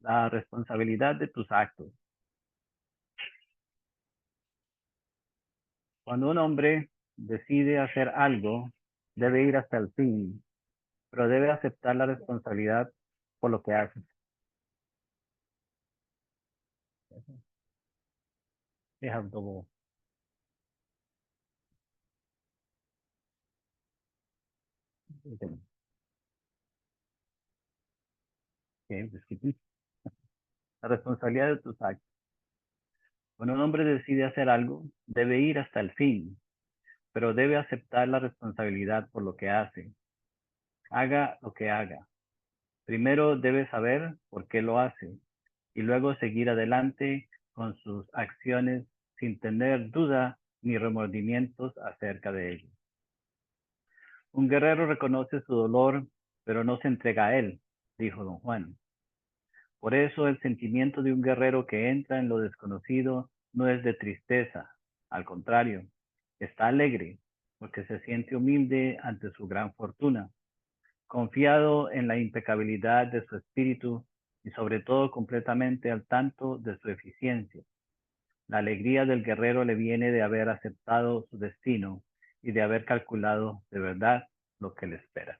la responsabilidad de tus actos. Cuando un hombre decide hacer algo, debe ir hasta el fin, pero debe aceptar la responsabilidad por lo que hace. They have double. Okay, la responsabilidad de tus actos. Cuando un hombre decide hacer algo, debe ir hasta el fin, pero debe aceptar la responsabilidad por lo que hace. Haga lo que haga. Primero debe saber por qué lo hace y luego seguir adelante con sus acciones sin tener duda ni remordimientos acerca de ello. Un guerrero reconoce su dolor, pero no se entrega a él, dijo don Juan. Por eso el sentimiento de un guerrero que entra en lo desconocido no es de tristeza, al contrario, está alegre porque se siente humilde ante su gran fortuna, confiado en la impecabilidad de su espíritu y sobre todo completamente al tanto de su eficiencia. La alegría del guerrero le viene de haber aceptado su destino y de haber calculado de verdad lo que le espera.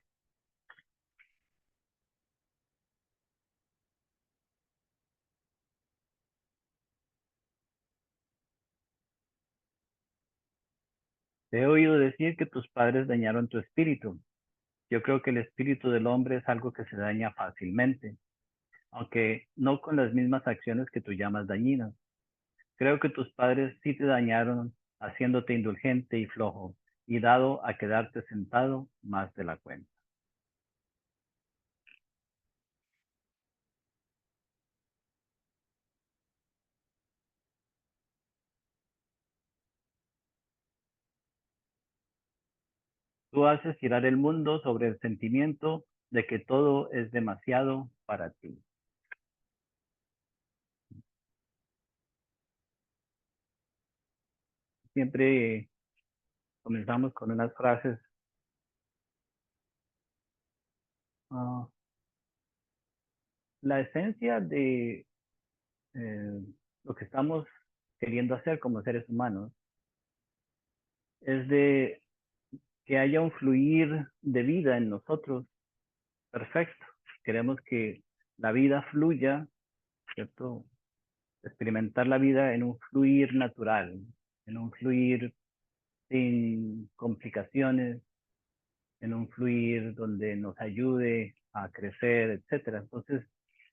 Te he oído decir que tus padres dañaron tu espíritu. Yo creo que el espíritu del hombre es algo que se daña fácilmente, aunque no con las mismas acciones que tú llamas dañinas. Creo que tus padres sí te dañaron haciéndote indulgente y flojo y dado a quedarte sentado más de la cuenta. Tú haces girar el mundo sobre el sentimiento de que todo es demasiado para ti. Siempre comenzamos con unas frases. Uh, la esencia de eh, lo que estamos queriendo hacer como seres humanos es de que haya un fluir de vida en nosotros perfecto. Queremos que la vida fluya, ¿cierto? Experimentar la vida en un fluir natural, en un fluir sin complicaciones, en un fluir donde nos ayude a crecer, etcétera. Entonces,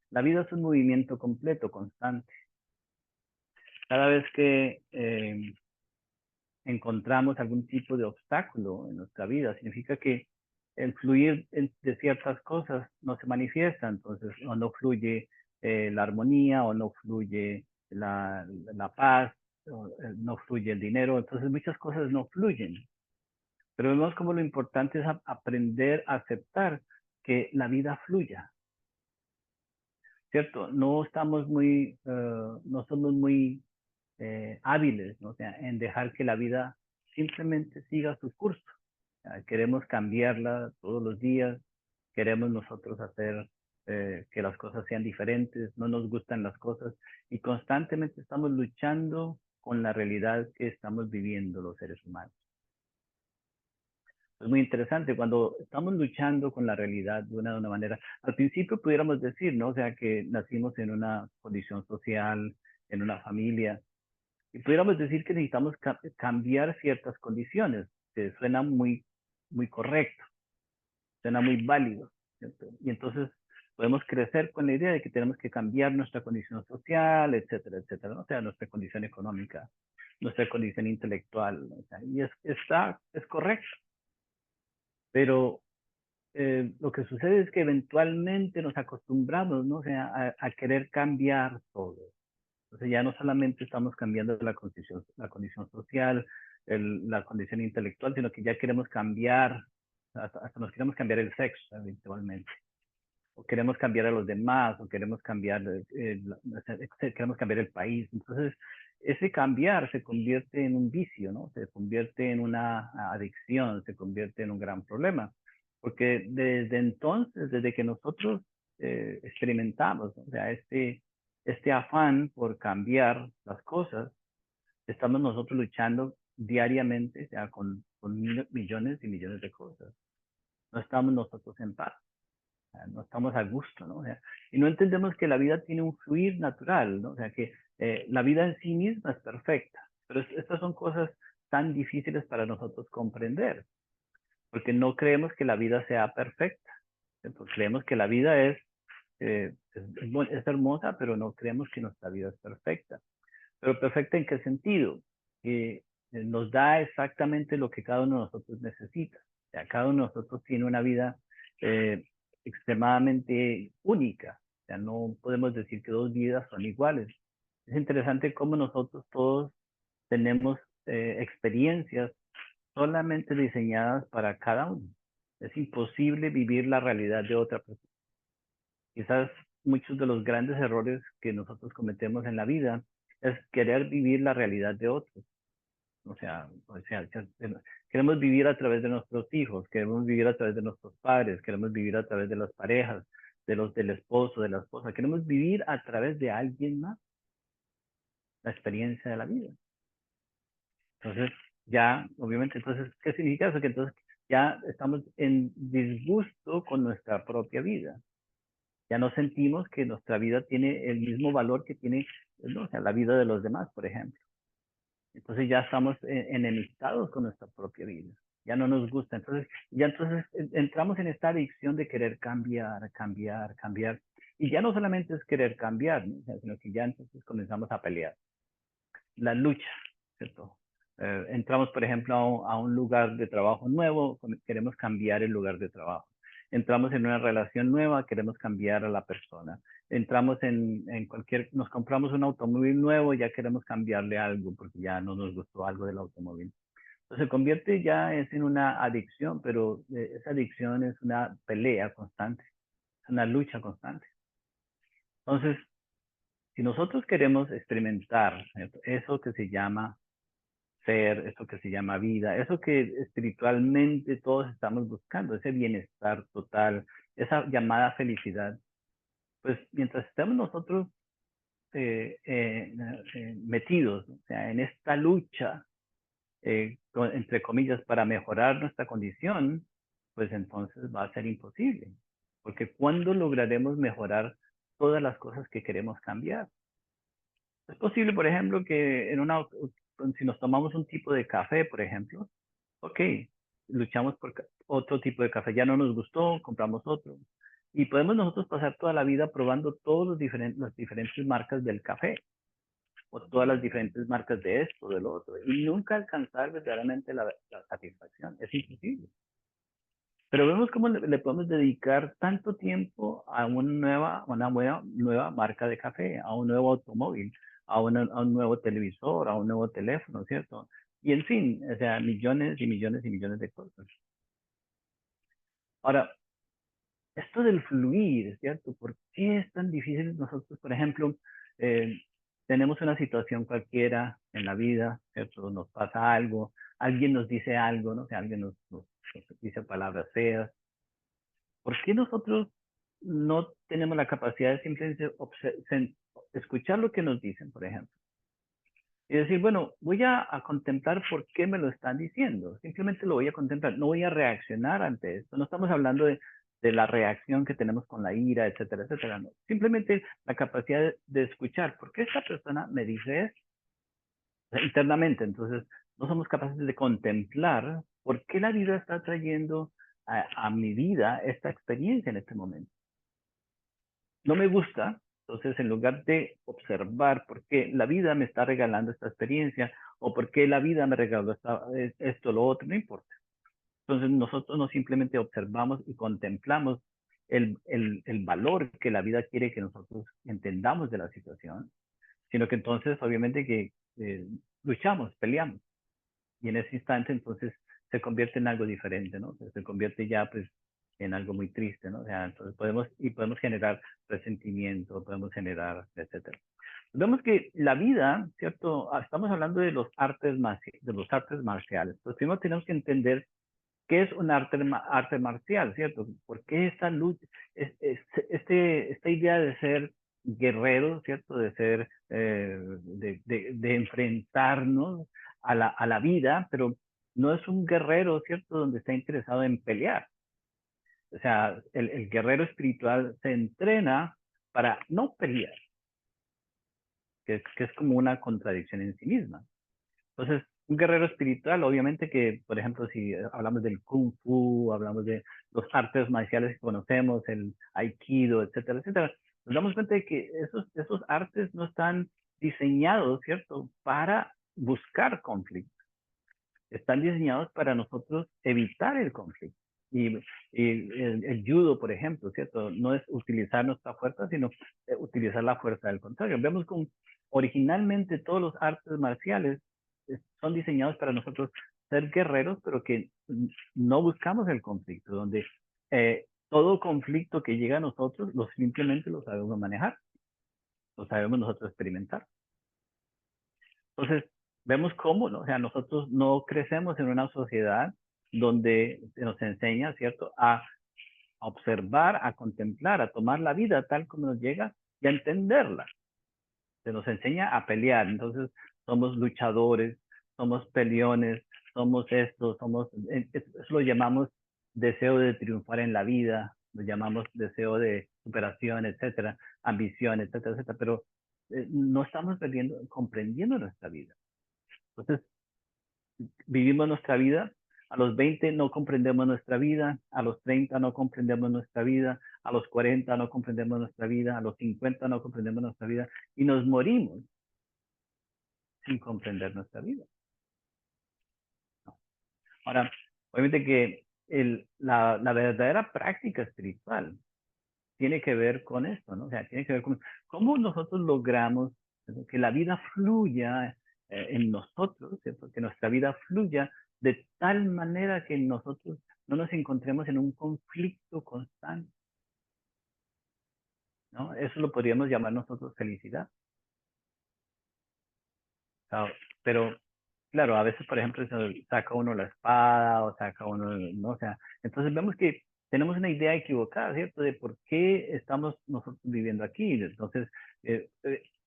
la vida es un movimiento completo, constante. Cada vez que encontramos algún tipo de obstáculo en nuestra vida, significa que el fluir de ciertas cosas no se manifiesta, entonces o no fluye la armonía o no fluye la paz, o, no fluye el dinero, entonces muchas cosas no fluyen. Pero vemos como lo importante es aprender a aceptar que la vida fluya, ¿cierto? No estamos muy, no somos muy hábiles, ¿no? O sea, en dejar que la vida simplemente siga su curso. Queremos cambiarla todos los días, queremos nosotros hacer que las cosas sean diferentes, no nos gustan las cosas y constantemente estamos luchando con la realidad que estamos viviendo los seres humanos. Es muy interesante cuando estamos luchando con la realidad de una manera. Al principio pudiéramos decir, ¿no? O sea, que nacimos en una condición social, en una familia, y pudiéramos decir que necesitamos cambiar ciertas condiciones, que suena muy correcto, suena muy válido, ¿cierto? Y entonces podemos crecer con la idea de que tenemos que cambiar nuestra condición social, etcétera, etcétera, ¿no? O sea, nuestra condición económica, nuestra condición intelectual, ¿no? O sea, y es correcto, pero lo que sucede es que eventualmente nos acostumbramos, ¿no? O sea, a querer cambiar todo. Entonces ya no solamente estamos cambiando la condición social, la condición intelectual, sino que ya queremos cambiar, hasta nos queremos cambiar el sexo eventualmente. O queremos cambiar a los demás, o queremos cambiar, queremos cambiar el país. Entonces, ese cambiar se convierte en un vicio, ¿no? Se convierte en una adicción, se convierte en un gran problema. Porque desde entonces, desde que nosotros experimentamos, ¿no? O sea, este afán por cambiar las cosas, estamos nosotros luchando diariamente, o sea, con millones y millones de cosas. No estamos nosotros en paz, o sea, no estamos a gusto, ¿no? O sea, y no entendemos que la vida tiene un fluir natural, ¿no? O sea, que la vida en sí misma es perfecta, pero estas son cosas tan difíciles para nosotros comprender, porque no creemos que la vida sea perfecta. Entonces, creemos que la vida es hermosa, pero no creemos que nuestra vida es perfecta. ¿Pero perfecta en qué sentido? Que nos da exactamente lo que cada uno de nosotros necesita. O sea, cada uno de nosotros tiene una vida eh, extremadamente única. O sea, no podemos decir que dos vidas son iguales. Es interesante cómo nosotros todos tenemos experiencias solamente diseñadas para cada uno. Es imposible vivir la realidad de otra persona. Quizás muchos de los grandes errores que nosotros cometemos en la vida es querer vivir la realidad de otros. O sea, queremos vivir a través de nuestros hijos, queremos vivir a través de nuestros padres, queremos vivir a través de las parejas, del esposo, de la esposa. Queremos vivir a través de alguien más la experiencia de la vida. Entonces, ya, obviamente, entonces, ¿qué significa eso? Que entonces ya estamos en disgusto con nuestra propia vida. Ya no sentimos que nuestra vida tiene el mismo valor que tiene, ¿no? O sea, la vida de los demás, por ejemplo. Entonces ya estamos enemistados con nuestra propia vida. Ya no nos gusta. Entonces entramos en esta adicción de querer cambiar, cambiar, cambiar. Y ya no solamente es querer cambiar, ¿no? O sea, sino que ya entonces comenzamos a pelear. La lucha, ¿cierto? Entramos, por ejemplo, a un lugar de trabajo nuevo, queremos cambiar el lugar de trabajo. Entramos en una relación nueva, queremos cambiar a la persona. Entramos nos compramos un automóvil nuevo, ya queremos cambiarle algo porque ya no nos gustó algo del automóvil. Entonces se convierte ya es en una adicción, pero esa adicción es una pelea constante, es una lucha constante. Entonces, si nosotros queremos experimentar, ¿cierto? Eso que se llama ser, eso que se llama vida, eso que espiritualmente todos estamos buscando, ese bienestar total, esa llamada felicidad, pues mientras estemos nosotros metidos, o sea, en esta lucha, entre comillas, para mejorar nuestra condición, pues entonces va a ser imposible, porque ¿cuándo lograremos mejorar todas las cosas que queremos cambiar? Es posible, por ejemplo, que si nos tomamos un tipo de café, por ejemplo, ok, luchamos por otro tipo de café, ya no nos gustó, compramos otro. Y podemos nosotros pasar toda la vida probando todos las diferentes marcas del café, o todas las diferentes marcas de esto, del otro, y nunca alcanzar verdaderamente la satisfacción. Es imposible. Pero vemos cómo le podemos dedicar tanto tiempo a una nueva marca de café, a un nuevo automóvil, a un nuevo televisor, a un nuevo teléfono, ¿cierto? Y en fin, o sea, millones y millones y millones de cosas. Ahora, esto del fluir, ¿cierto? ¿Por qué es tan difícil nosotros, por ejemplo, eh, tenemos una situación cualquiera en la vida, ¿cierto? Nos pasa algo, alguien nos dice algo, ¿no? O sea, alguien nos dice palabras feas. ¿Por qué nosotros no tenemos la capacidad de simplemente escuchar lo que nos dicen, por ejemplo? Y decir, bueno, voy a contemplar por qué me lo están diciendo. Simplemente lo voy a contemplar. No voy a reaccionar ante esto. No estamos hablando de la reacción que tenemos con la ira, etcétera, etcétera. No. Simplemente la capacidad de escuchar. ¿Por qué esta persona me dice esto? Internamente? Entonces, no somos capaces de contemplar por qué la vida está trayendo a mi vida esta experiencia en este momento. No me gusta, entonces en lugar de observar por qué la vida me está regalando esta experiencia o por qué la vida me regaló esto, lo otro, no importa. Entonces nosotros no simplemente observamos y contemplamos el valor que la vida quiere que nosotros entendamos de la situación, sino que entonces obviamente que luchamos, peleamos. Y en ese instante entonces se convierte en algo diferente, ¿no? Se convierte ya pues en algo muy triste, ¿no? O sea, entonces podemos generar resentimiento, podemos generar, etcétera. Vemos que la vida, ¿cierto? Estamos hablando de los artes marciales. Pues primero tenemos que entender ¿Qué es un arte marcial, cierto? ¿Por qué esta lucha, esta idea de ser guerrero, cierto? De ser, de enfrentarnos a la vida, pero no es un guerrero, cierto, donde está interesado en pelear. O sea, el guerrero espiritual se entrena para no pelear, que es como una contradicción en sí misma. Entonces, un guerrero espiritual, obviamente que, por ejemplo, si hablamos del Kung Fu, hablamos de los artes marciales que conocemos, el Aikido, etcétera, etcétera, nos damos cuenta de que esos artes no están diseñados, ¿cierto?, para buscar conflicto. Están diseñados para nosotros evitar el conflicto. Y, el judo, por ejemplo, ¿cierto? No es utilizar nuestra fuerza, sino utilizar la fuerza del contrario. Vemos como originalmente todos los artes marciales son diseñados para nosotros ser guerreros, pero que no buscamos el conflicto, donde todo conflicto que llega a nosotros simplemente lo sabemos manejar, lo sabemos nosotros experimentar. Entonces, vemos cómo, ¿no? O sea, nosotros no crecemos en una sociedad donde se nos enseña, ¿cierto?, a observar, a contemplar, a tomar la vida tal como nos llega y a entenderla. Se nos enseña a pelear. Entonces, somos luchadores, somos peleones, somos esto, eso lo llamamos deseo de triunfar en la vida, lo llamamos deseo de superación, etcétera, ambición, etcétera, etcétera, pero no estamos comprendiendo nuestra vida. Entonces, vivimos nuestra vida, a los 20 no comprendemos nuestra vida, a los 30 no comprendemos nuestra vida, a los 40 no comprendemos nuestra vida, a los 50 no comprendemos nuestra vida y nos morimos sin comprender nuestra vida. ¿No? Ahora, obviamente que la verdadera práctica espiritual tiene que ver con esto, ¿no? O sea, tiene que ver con cómo nosotros logramos que la vida fluya en nosotros, ¿cierto? Que nuestra vida fluya de tal manera que nosotros no nos encontremos en un conflicto constante, ¿no? Eso lo podríamos llamar nosotros felicidad. ¿No? Pero, claro, a veces, por ejemplo, saca uno la espada o saca uno, ¿no? O sea, entonces vemos que tenemos una idea equivocada, ¿cierto? De por qué estamos nosotros viviendo aquí. Entonces,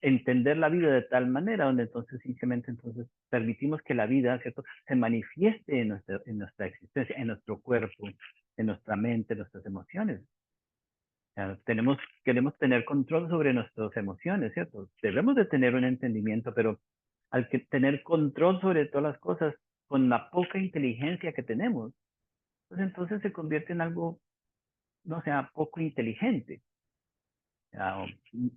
entender la vida de tal manera donde entonces simplemente entonces permitimos que la vida, ¿cierto?, se manifieste en nuestra existencia, en nuestro cuerpo, en nuestra mente, en nuestras emociones. O sea, queremos tener control sobre nuestras emociones, ¿cierto? Debemos de tener un entendimiento, pero al que tener control sobre todas las cosas con la poca inteligencia que tenemos, pues entonces se convierte en algo, no sea, poco inteligente.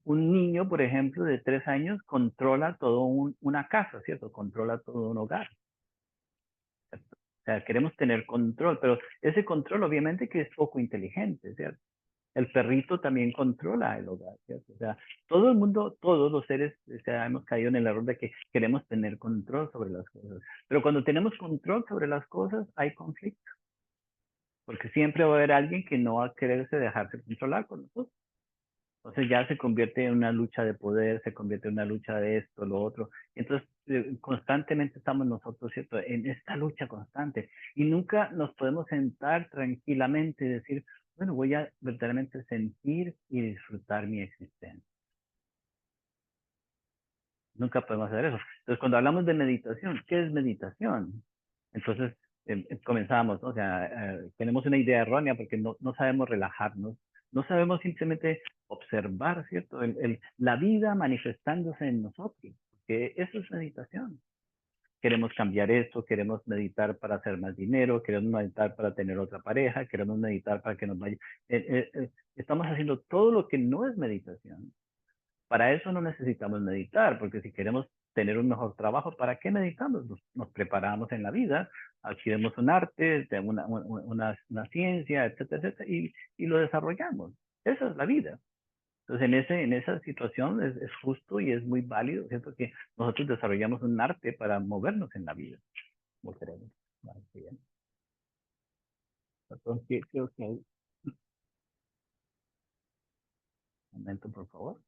Un niño, por ejemplo, de 3 años controla todo una casa, ¿cierto? Controla todo un hogar. ¿Cierto? O sea, queremos tener control, pero ese control obviamente que es poco inteligente, ¿cierto? El perrito también controla el hogar, ¿cierto? O sea, todo el mundo, todos los seres, o sea, hemos caído en el error de que queremos tener control sobre las cosas. Pero cuando tenemos control sobre las cosas, hay conflicto. Porque siempre va a haber alguien que no va a quererse dejarse controlar con nosotros. Entonces ya se convierte en una lucha de poder, se convierte en una lucha de esto, lo otro. Entonces constantemente estamos nosotros, ¿cierto?, en esta lucha constante. Y nunca nos podemos sentar tranquilamente y decir, bueno, voy a verdaderamente sentir y disfrutar mi existencia. Nunca podemos hacer eso. Entonces cuando hablamos de meditación, ¿qué es meditación? Entonces comenzamos, ¿no? O sea, tenemos una idea errónea porque no sabemos relajarnos, no sabemos simplemente observar, ¿cierto? La vida manifestándose en nosotros, que eso es meditación. Queremos cambiar esto, queremos meditar para hacer más dinero, queremos meditar para tener otra pareja, queremos meditar para que nos vaya. Estamos haciendo todo lo que no es meditación. Para eso no necesitamos meditar, porque si queremos tener un mejor trabajo, ¿para qué meditamos? Nos preparamos en la vida, adquirimos un arte, una ciencia, etcétera, etcétera, y lo desarrollamos. Esa es la vida. Entonces, en esa situación es justo y es muy válido, ¿cierto? Que nosotros desarrollamos un arte para movernos en la vida. Como queremos. Vale, bien. Entonces, creo que hay un momento, por favor.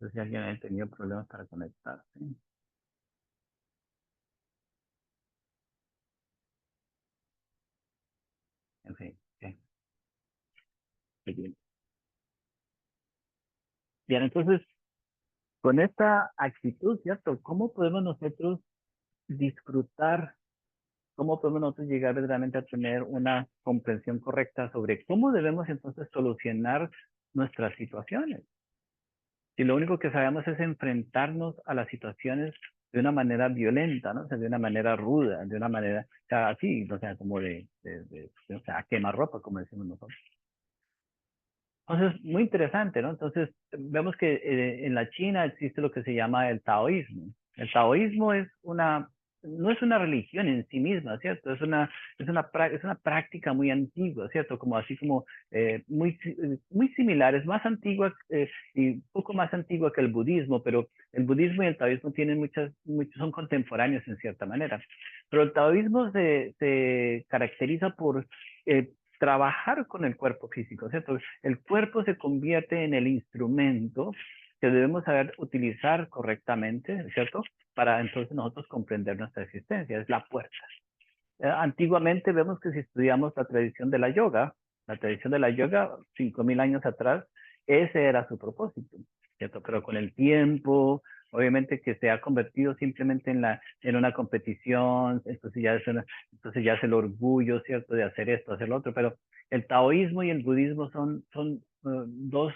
sé si alguien ha tenido problemas para conectarse. En fin, sí. Bien. Bien, entonces, con esta actitud, ¿cierto? ¿Cómo podemos nosotros disfrutar? ¿Cómo podemos nosotros llegar verdaderamente a tener una comprensión correcta sobre cómo debemos entonces solucionar nuestras situaciones? Si lo único que sabemos es enfrentarnos a las situaciones de una manera violenta, ¿no? O sea, de una manera ruda, de una manera, o sea, así, o sea, como o sea, a quemarropa, como decimos nosotros. Entonces, muy interesante, ¿no? Entonces, vemos que en la China existe lo que se llama el taoísmo. El taoísmo no es una religión en sí misma, ¿cierto? Es una práctica muy antigua, ¿cierto? Como así como muy similar, es más antigua y un poco más antigua que el budismo, pero el budismo y el taoísmo tienen son contemporáneos en cierta manera. Pero el taoísmo se caracteriza por eh, trabajar con el cuerpo físico, ¿cierto? El cuerpo se convierte en el instrumento que debemos saber utilizar correctamente, ¿cierto? Para entonces nosotros comprender nuestra existencia, es la puerta. Antiguamente vemos que si estudiamos la tradición de la yoga, 5.000 años atrás, ese era su propósito, ¿cierto? Pero con el tiempo, obviamente que se ha convertido simplemente en una competición, entonces ya es el orgullo, ¿cierto? De hacer esto, hacer lo otro, pero el taoísmo y el budismo son dos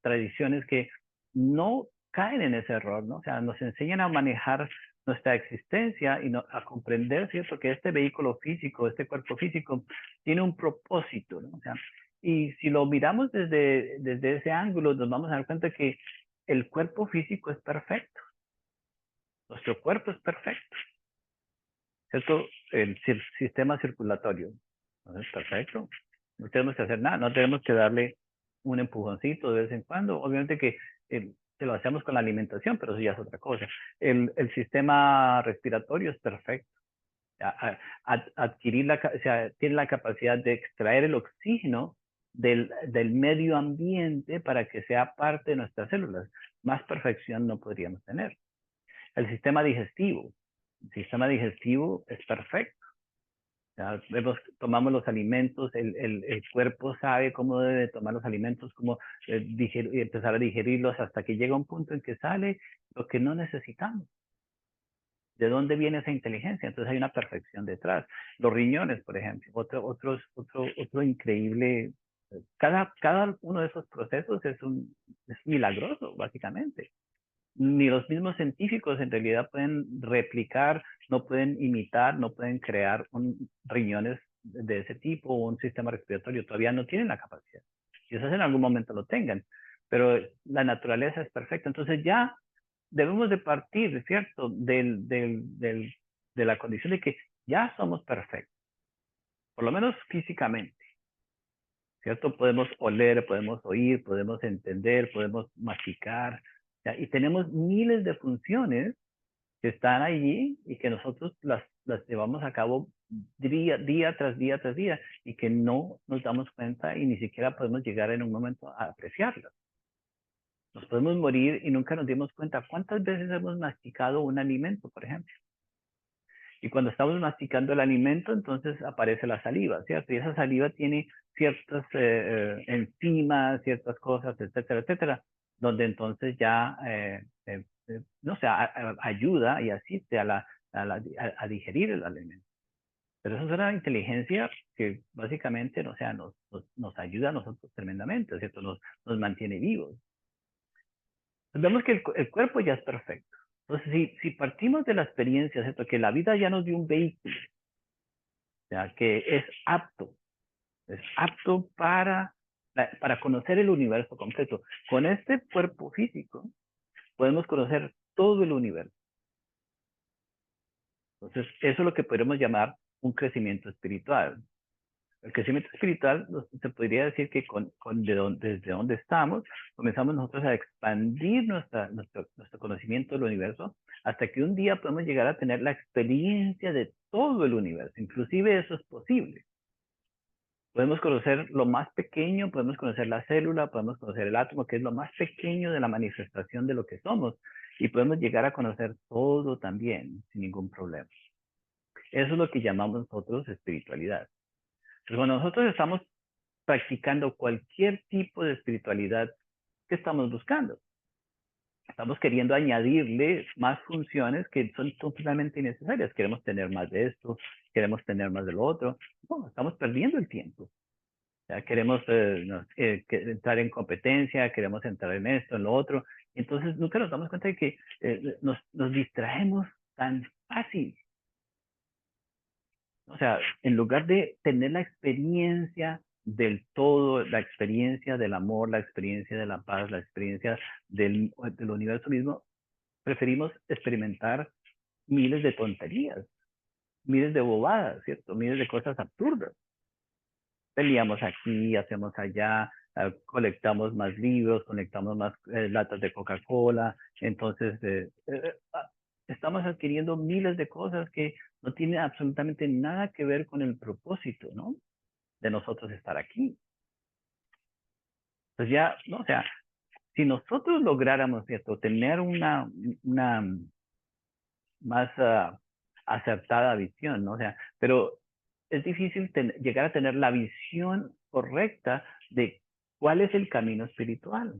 tradiciones que no caen en ese error, ¿no? O sea, nos enseñan a manejar nuestra existencia y a comprender, ¿cierto? Que este vehículo físico, este cuerpo físico, tiene un propósito, ¿no? O sea, y si lo miramos desde ese ángulo, nos vamos a dar cuenta que el cuerpo físico es perfecto. Nuestro cuerpo es perfecto, ¿cierto? El sistema circulatorio ¿no? Es perfecto. No tenemos que hacer nada, no tenemos que darle un empujoncito de vez en cuando. Obviamente que se lo hacemos con la alimentación, pero eso ya es otra cosa. El sistema respiratorio es perfecto. Adquirir o sea, tiene la capacidad de extraer el oxígeno del medio ambiente para que sea parte de nuestras células. Más perfección no podríamos tener. El sistema digestivo es perfecto. Ya tomamos los alimentos, el cuerpo sabe cómo debe tomar los alimentos, cómo empezar a digerirlos hasta que llega un punto en que sale lo que no necesitamos. ¿De dónde viene esa inteligencia? Entonces hay una perfección detrás. Los riñones, por ejemplo, otro increíble. Cada uno de esos procesos es milagroso, básicamente. Ni los mismos científicos en realidad pueden replicar, no pueden imitar, no pueden crear riñones de ese tipo o un sistema respiratorio. Todavía no tienen la capacidad. Quizás en algún momento lo tengan, pero la naturaleza es perfecta. Entonces ya debemos de partir, ¿cierto? De la condición de que ya somos perfectos, por lo menos físicamente, ¿cierto? Podemos oler, podemos oír, podemos entender, podemos masticar, ¿ya? Y tenemos miles de funciones que están allí y que nosotros las llevamos a cabo día tras día tras día y que no nos damos cuenta y ni siquiera podemos llegar en un momento a apreciarlas. Nos podemos morir y nunca nos dimos cuenta cuántas veces hemos masticado un alimento, por ejemplo. Y cuando estamos masticando el alimento, entonces aparece la saliva, ¿cierto? Y esa saliva tiene ciertas enzimas, ciertas cosas, etcétera, etcétera, donde entonces ya, no sé, ayuda y asiste a digerir el alimento. Pero eso es una inteligencia que básicamente, o sea, nos ayuda a nosotros tremendamente, ¿cierto? Nos mantiene vivos. Vemos que el cuerpo ya es perfecto. Entonces, si partimos de la experiencia, ¿cierto? Que la vida ya nos dio un vehículo, o sea, que es apto para conocer el universo completo. Con este cuerpo físico podemos conocer todo el universo. Entonces, eso es lo que podemos llamar un crecimiento espiritual. El crecimiento espiritual se podría decir que desde donde estamos, comenzamos nosotros a expandir nuestro conocimiento del universo hasta que un día podemos llegar a tener la experiencia de todo el universo. Inclusive eso es posible. Podemos conocer lo más pequeño, podemos conocer la célula, podemos conocer el átomo, que es lo más pequeño de la manifestación de lo que somos. Y podemos llegar a conocer todo también, sin ningún problema. Eso es lo que llamamos nosotros espiritualidad. Entonces, cuando nosotros estamos practicando cualquier tipo de espiritualidad, ¿qué estamos buscando? Estamos queriendo añadirle más funciones que son totalmente innecesarias. Queremos tener más de esto, queremos tener más de lo otro. No, estamos perdiendo el tiempo. Ya queremos entrar en competencia, queremos entrar en esto, en lo otro. Entonces nunca nos damos cuenta de que nos distraemos tan fácil. O sea, en lugar de tener la experiencia del todo, la experiencia del amor, la experiencia de la paz, la experiencia del universo mismo, preferimos experimentar miles de tonterías, miles de bobadas, ¿cierto? Miles de cosas absurdas. Peleamos aquí, hacemos allá, colectamos más libros, colectamos más latas de Coca-Cola, entonces estamos adquiriendo miles de cosas que no tienen absolutamente nada que ver con el propósito, ¿no? De nosotros estar aquí. Pues ya, no, o sea, si nosotros lográramos, ¿cierto? Tener una más acertada visión, ¿no? O sea, pero es difícil llegar a tener la visión correcta de cuál es el camino espiritual.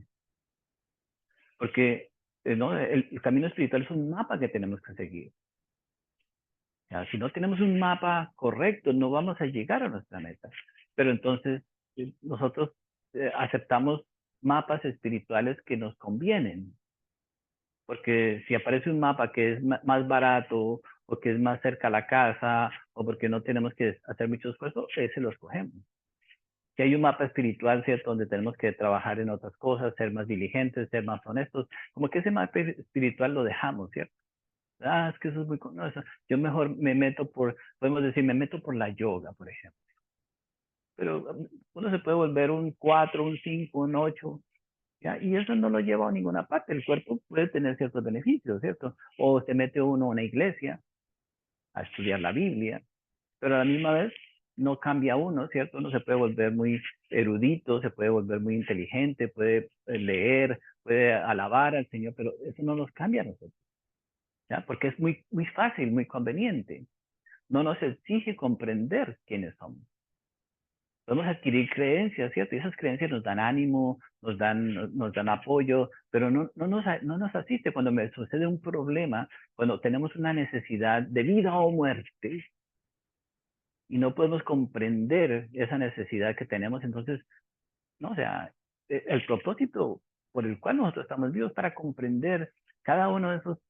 Porque ¿no? El camino espiritual es un mapa que tenemos que seguir. Ya, si no tenemos un mapa correcto, no vamos a llegar a nuestra meta. Pero entonces nosotros aceptamos mapas espirituales que nos convienen. Porque si aparece un mapa que es más barato o que es más cerca a la casa o porque no tenemos que hacer mucho esfuerzo, ese lo escogemos. Si hay un mapa espiritual, ¿cierto? Donde tenemos que trabajar en otras cosas, ser más diligentes, ser más honestos, como que ese mapa espiritual lo dejamos, ¿cierto? Ah, es que eso es muy... No, eso, yo mejor me meto podemos decir, me meto por la yoga, por ejemplo. Pero uno se puede volver un 4, un 5, un 8, ¿ya? Y eso no lo lleva a ninguna parte. El cuerpo puede tener ciertos beneficios, ¿cierto? O se mete uno a una iglesia a estudiar la Biblia, pero a la misma vez no cambia uno, ¿cierto? Uno se puede volver muy erudito, se puede volver muy inteligente, puede leer, puede alabar al Señor, pero eso no nos cambia a nosotros, ¿ya? Porque es muy, muy fácil, muy conveniente. No nos exige comprender quiénes somos. Podemos adquirir creencias, ¿cierto? Y esas creencias nos dan ánimo, nos dan apoyo, pero no nos asiste cuando me sucede un problema, cuando tenemos una necesidad de vida o muerte y no podemos comprender esa necesidad que tenemos. Entonces, no, o sea, el propósito por el cual nosotros estamos vivos para comprender cada uno de esos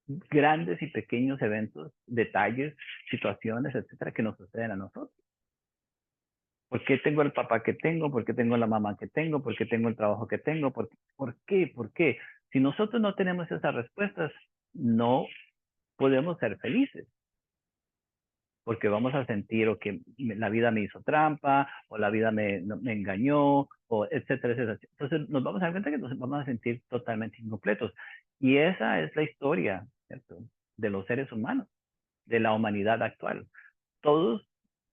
grandes y pequeños eventos, detalles, situaciones, etcétera, que nos suceden a nosotros. ¿Por qué tengo el papá que tengo? ¿Por qué tengo la mamá que tengo? ¿Por qué tengo el trabajo que tengo? ¿Por qué? ¿Por qué? Si nosotros no tenemos esas respuestas, no podemos ser felices, porque vamos a sentir o que la vida me hizo trampa, o la vida me engañó, o etcétera, etcétera. Entonces nos vamos a dar cuenta que nos vamos a sentir totalmente incompletos. Y esa es la historia, ¿cierto? De los seres humanos, de la humanidad actual. Todos,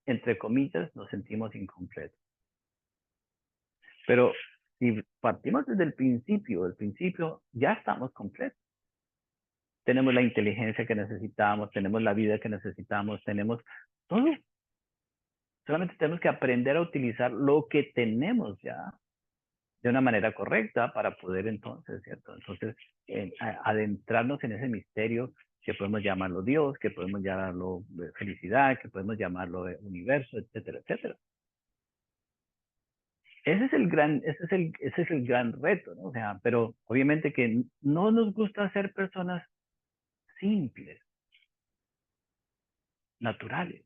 entre comillas, nos sentimos incompletos. Pero si partimos desde el principio ya estamos completos. Tenemos la inteligencia que necesitamos, tenemos la vida que necesitamos, tenemos todo. Solamente tenemos que aprender a utilizar lo que tenemos ya de una manera correcta para poder entonces, ¿cierto? Entonces, adentrarnos en ese misterio que podemos llamarlo Dios, que podemos llamarlo felicidad, que podemos llamarlo universo, etcétera, etcétera. Ese es el gran reto, ¿no? O sea, pero obviamente que no nos gusta ser personas simples, naturales.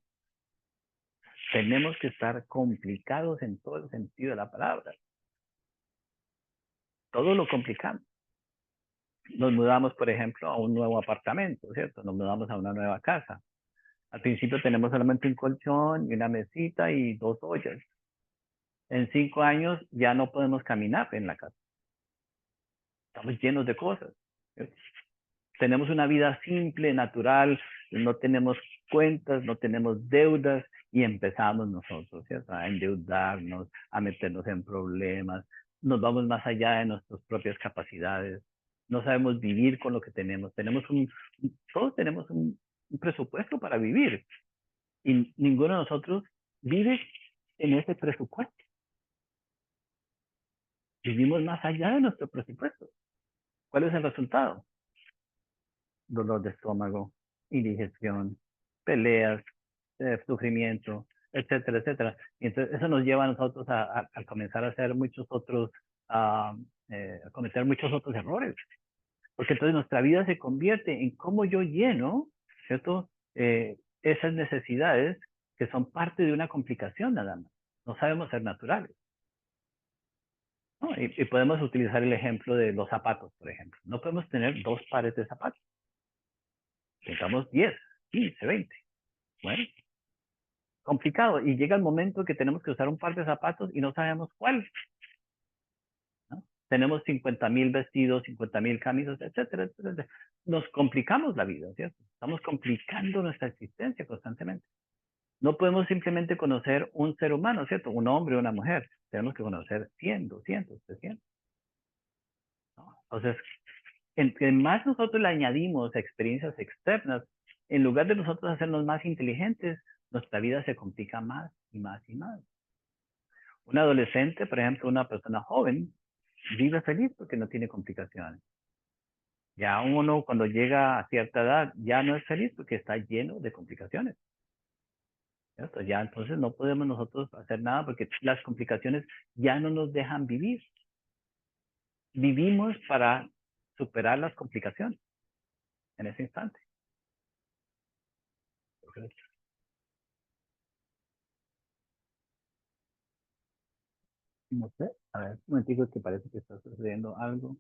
Tenemos que estar complicados en todo el sentido de la palabra. Todo lo complicamos. Nos mudamos, por ejemplo, a un nuevo apartamento, ¿cierto? Nos mudamos a una nueva casa. Al principio tenemos solamente un colchón y una mesita y 2 ollas. En 5 años ya no podemos caminar en la casa. Estamos llenos de cosas, ¿cierto? Tenemos una vida simple, natural, no tenemos cuentas, no tenemos deudas Y empezamos nosotros, ¿cierto? A endeudarnos, a meternos en problemas, nos vamos más allá de nuestras propias capacidades, no sabemos vivir con lo que tenemos. Todos tenemos un presupuesto para vivir y ninguno de nosotros vive en ese presupuesto. Vivimos más allá de nuestro presupuesto. ¿Cuál es el resultado? Dolor de estómago, indigestión, peleas, sufrimiento, etcétera, etcétera. Y entonces eso nos lleva a nosotros a comenzar a hacer muchos otros, a cometer muchos otros errores. Porque entonces nuestra vida se convierte en cómo yo lleno, ¿cierto? Esas necesidades que son parte de una complicación nada más. No sabemos ser naturales. ¿No? Y podemos utilizar el ejemplo de los zapatos, por ejemplo. No podemos tener dos pares de zapatos. Tengamos 10, 15, 20. Bueno, complicado. Y llega el momento que tenemos que usar un par de zapatos y no sabemos cuál. ¿No? Tenemos 50,000 vestidos, 50,000 camisas, etcétera, etcétera. Nos complicamos la vida, ¿cierto? Estamos complicando nuestra existencia constantemente. No podemos simplemente conocer un ser humano, ¿cierto? Un hombre o una mujer. Tenemos que conocer 100, 200, 300. ¿No? Entonces, entre más nosotros le añadimos experiencias externas, en lugar de nosotros hacernos más inteligentes, nuestra vida se complica más y más y más. Un adolescente, por ejemplo, una persona joven, vive feliz porque no tiene complicaciones. Ya uno cuando llega a cierta edad ya no es feliz porque está lleno de complicaciones. ¿Cierto? Ya entonces no podemos nosotros hacer nada porque las complicaciones ya no nos dejan vivir. Vivimos para superar las complicaciones en ese instante. No sé, a ver, un momentico que parece que está sucediendo algo.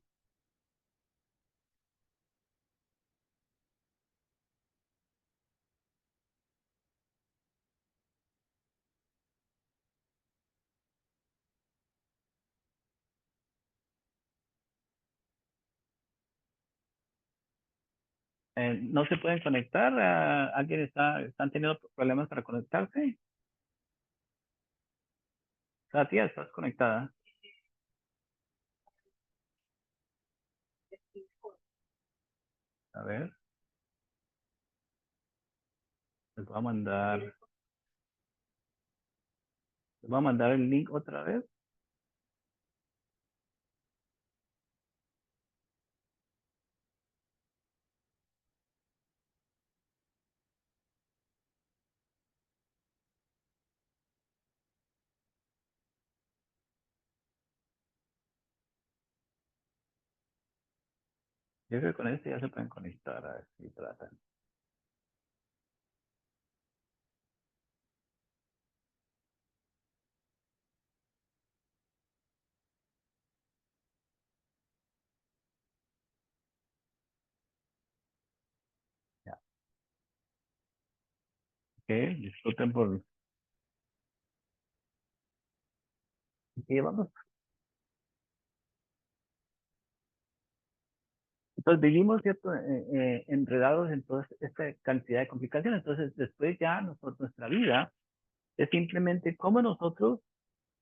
No se pueden conectar. ¿Alguien están teniendo problemas para conectarse? Katia, ¿estás conectada? A ver, les voy a mandar, les voy a mandar el link otra vez. Yo creo que con este ya se pueden conectar, a ver si tratan. Ya. Ok, disfruten por... ¿Qué llevamos? Entonces vivimos, ¿cierto? Enredados en toda esta cantidad de complicaciones. Entonces después ya nuestra vida es simplemente cómo nosotros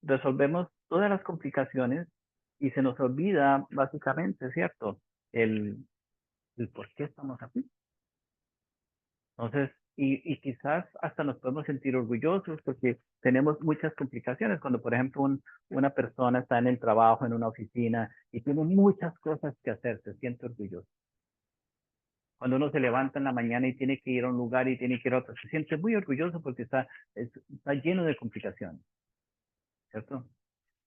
resolvemos todas las complicaciones y se nos olvida básicamente, ¿cierto? El, el por qué estamos aquí. Entonces, y quizás hasta nos podemos sentir orgullosos porque tenemos muchas complicaciones. Cuando, por ejemplo, una persona está en el trabajo, en una oficina y tiene muchas cosas que hacer, se siente orgulloso. Cuando uno se levanta en la mañana y tiene que ir a un lugar y tiene que ir a otro, se siente muy orgulloso porque está lleno de complicaciones, ¿cierto?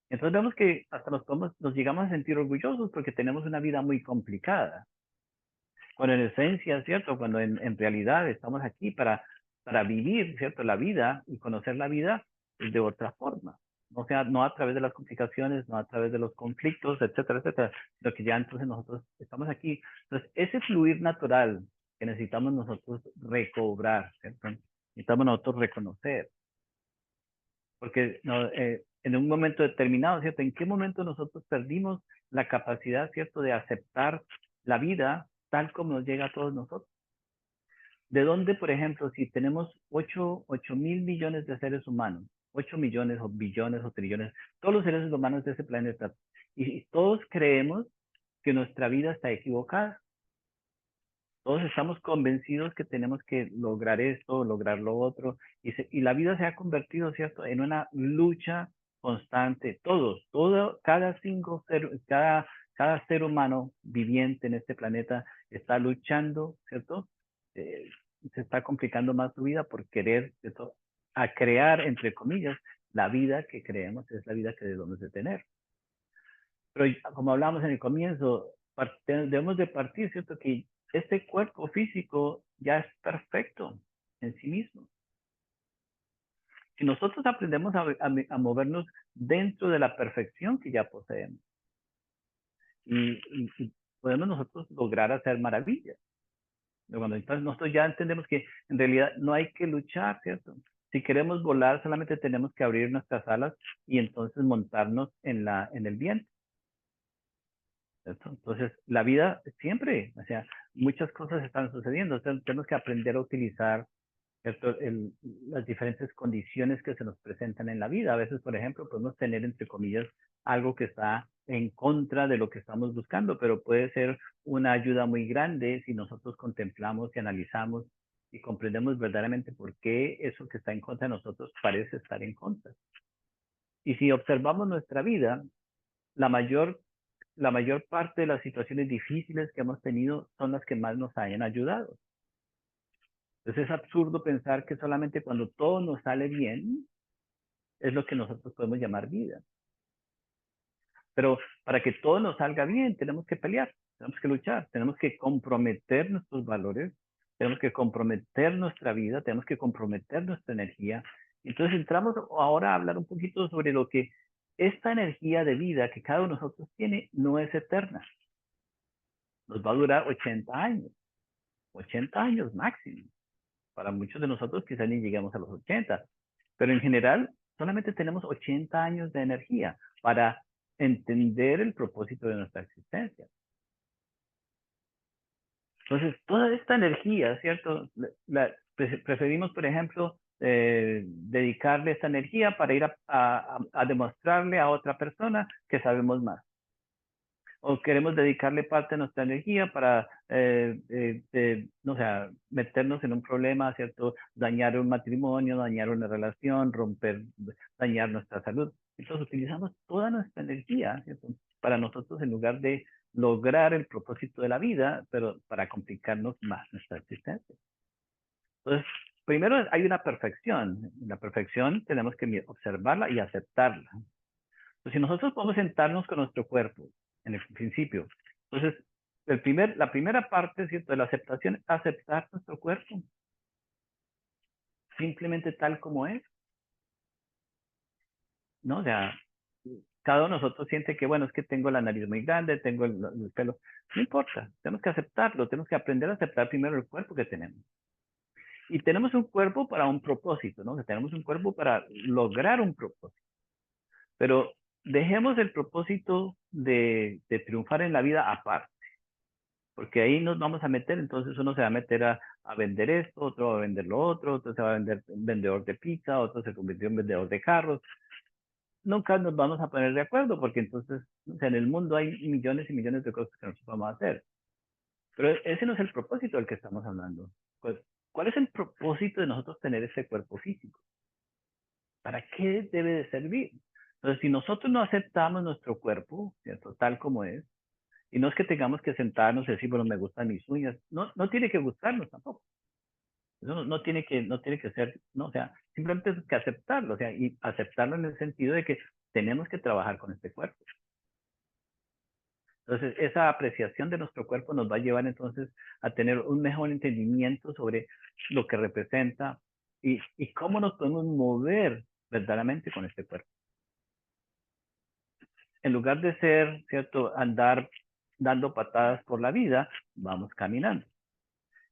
Entonces vemos que hasta nos llegamos a sentir orgullosos porque tenemos una vida muy complicada. Cuando en esencia, ¿cierto? Cuando en realidad estamos aquí para vivir, ¿cierto? La vida y conocer la vida de otra forma. O sea, no a través de las complicaciones, no a través de los conflictos, etcétera, etcétera, sino que ya entonces nosotros estamos aquí. Entonces, ese fluir natural que necesitamos nosotros recobrar, ¿cierto? Necesitamos nosotros reconocer. Porque no, en un momento determinado, ¿cierto? ¿En qué momento nosotros perdimos la capacidad, ¿cierto?, de aceptar la vida tal como nos llega a todos nosotros? ¿De dónde, por ejemplo, si tenemos 8.000 millones de seres humanos, 8 millones o billones o trillones, todos los seres humanos de ese planeta, y todos creemos que nuestra vida está equivocada? Todos estamos convencidos que tenemos que lograr esto, lograr lo otro, y la vida se ha convertido, ¿cierto?, en una lucha constante. Cada ser humano viviente en este planeta está luchando, ¿cierto? Eh, Se está complicando más su vida por querer, ¿cierto?, a crear, entre comillas, la vida que creemos es la vida que debemos de tener. Pero como hablamos en el comienzo, debemos de partir, ¿cierto? Que este cuerpo físico ya es perfecto en sí mismo. Si nosotros aprendemos a movernos dentro de la perfección que ya poseemos, y podemos nosotros lograr hacer maravillas. Cuando entonces nosotros ya entendemos que en realidad no hay que luchar, ¿cierto? Si queremos volar, solamente tenemos que abrir nuestras alas y entonces montarnos en el viento. ¿Cierto? Entonces, la vida siempre, o sea, muchas cosas están sucediendo. Entonces, tenemos que aprender a utilizar, ¿cierto?, las diferentes condiciones que se nos presentan en la vida. A veces, por ejemplo, podemos tener, entre comillas, algo que está en contra de lo que estamos buscando, pero puede ser una ayuda muy grande si nosotros contemplamos y analizamos y comprendemos verdaderamente por qué eso que está en contra de nosotros parece estar en contra. Y si observamos nuestra vida, la mayor la mayor parte de las situaciones difíciles que hemos tenido son las que más nos hayan ayudado. Entonces es absurdo pensar que solamente cuando todo nos sale bien es lo que nosotros podemos llamar vida. Pero para que todo nos salga bien tenemos que pelear, tenemos que luchar, tenemos que comprometer nuestros valores, tenemos que comprometer nuestra vida, tenemos que comprometer nuestra energía. Entonces entramos ahora a hablar un poquito sobre lo que esta energía de vida que cada uno de nosotros tiene no es eterna. Nos va a durar 80 años máximo. Para muchos de nosotros quizás ni lleguemos a los 80, pero en general solamente tenemos 80 años de energía para entender el propósito de nuestra existencia. Entonces, toda esta energía, ¿cierto? Preferimos, por ejemplo, dedicarle esta energía para ir a demostrarle a otra persona que sabemos más. O queremos dedicarle parte de nuestra energía para, no sé, meternos en un problema, ¿cierto? Dañar un matrimonio, dañar una relación, dañar nuestra salud. Entonces utilizamos toda nuestra energía, ¿cierto?, para nosotros en lugar de lograr el propósito de la vida, pero para complicarnos más nuestra existencia. Entonces, primero hay una perfección. La perfección tenemos que observarla y aceptarla. Pues si nosotros podemos sentarnos con nuestro cuerpo en el principio, entonces la primera parte, ¿cierto?, de la aceptación es aceptar nuestro cuerpo simplemente tal como es, ¿no? O sea, cada uno de nosotros siente que, bueno, es que tengo la nariz muy grande, tengo el pelo. No importa, tenemos que aceptarlo, tenemos que aprender a aceptar primero el cuerpo que tenemos. Y tenemos un cuerpo para un propósito, ¿no? O sea, tenemos un cuerpo para lograr un propósito. Pero dejemos el propósito de triunfar en la vida aparte, porque ahí nos vamos a meter, entonces uno se va a meter a vender esto, otro va a vender lo otro, otro se va a vender vendedor de pizza, otro se convirtió en vendedor de carros. Nunca nos vamos a poner de acuerdo, porque entonces, o sea, en el mundo hay millones y millones de cosas que nosotros vamos a hacer. Pero ese no es el propósito del que estamos hablando. Pues, ¿cuál es el propósito de nosotros tener ese cuerpo físico? ¿Para qué debe de servir? Entonces, si nosotros no aceptamos nuestro cuerpo, ¿cierto?, tal como es, y no es que tengamos que sentarnos y decir, bueno, me gustan mis uñas. No, no tiene que gustarnos tampoco. Eso no tiene que ser, no, o sea, simplemente es que aceptarlo, o sea, y aceptarlo en el sentido de que tenemos que trabajar con este cuerpo. Entonces, esa apreciación de nuestro cuerpo nos va a llevar entonces a tener un mejor entendimiento sobre lo que representa y cómo nos podemos mover verdaderamente con este cuerpo. En lugar de ser, ¿cierto?, andar dando patadas por la vida, vamos caminando.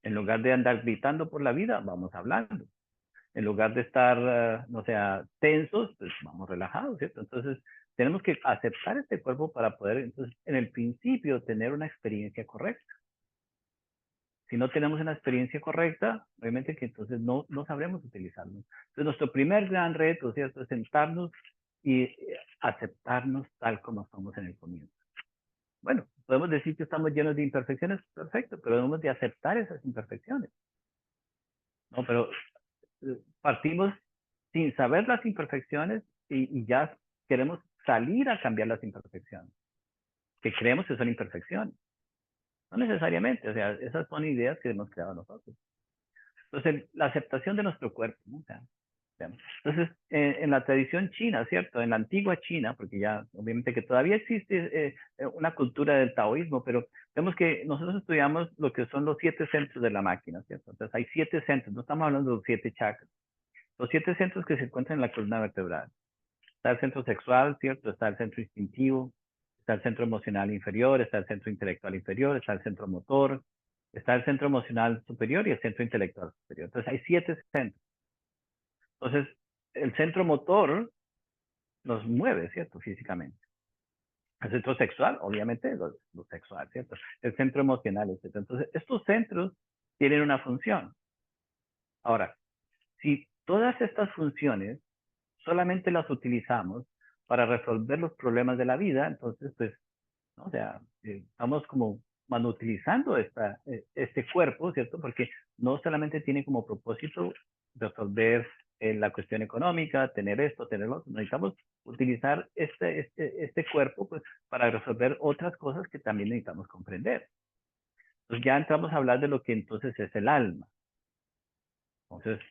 En lugar de andar gritando por la vida, vamos hablando. En lugar de estar, no sé, tensos, pues vamos relajados, ¿cierto? Entonces, tenemos que aceptar este cuerpo para poder, entonces, en el principio, tener una experiencia correcta. Si no tenemos una experiencia correcta, obviamente que entonces no sabremos utilizarlo. Entonces, nuestro primer gran reto, ¿cierto?, es sentarnos y aceptarnos tal como somos en el comienzo. Bueno, podemos decir que estamos llenos de imperfecciones, perfecto, pero debemos de aceptar esas imperfecciones. No, pero partimos sin saber las imperfecciones y ya queremos salir a cambiar las imperfecciones, que creemos que son imperfecciones. No necesariamente, o sea, esas son ideas que hemos creado nosotros. Entonces, la aceptación de nuestro cuerpo, ¿no? O sea, entonces, en la tradición china, ¿cierto? En la antigua China, porque ya obviamente que todavía existe una cultura del taoísmo, pero vemos que nosotros estudiamos lo que son los 7 centros de la máquina, ¿cierto? Entonces, hay 7 centros, no estamos hablando de los 7 chakras. Los 7 centros que se encuentran en la columna vertebral. Está el centro sexual, ¿cierto? Está el centro instintivo, está el centro emocional inferior, está el centro intelectual inferior, está el centro motor, está el centro emocional superior y el centro intelectual superior. Entonces, hay 7 centros. Entonces, el centro motor nos mueve, ¿cierto? Físicamente. El centro sexual, obviamente, lo sexual, ¿cierto? El centro emocional, etc. Entonces, estos centros tienen una función. Ahora, si todas estas funciones solamente las utilizamos para resolver los problemas de la vida, entonces, pues, ¿no? O sea, estamos como malutilizando este cuerpo, ¿cierto? Porque no solamente tiene como propósito resolver la cuestión económica, tener esto, tener lo otro. Necesitamos utilizar este cuerpo pues, para resolver otras cosas que también necesitamos comprender. Entonces ya entramos a hablar de lo que entonces es el alma. Entonces,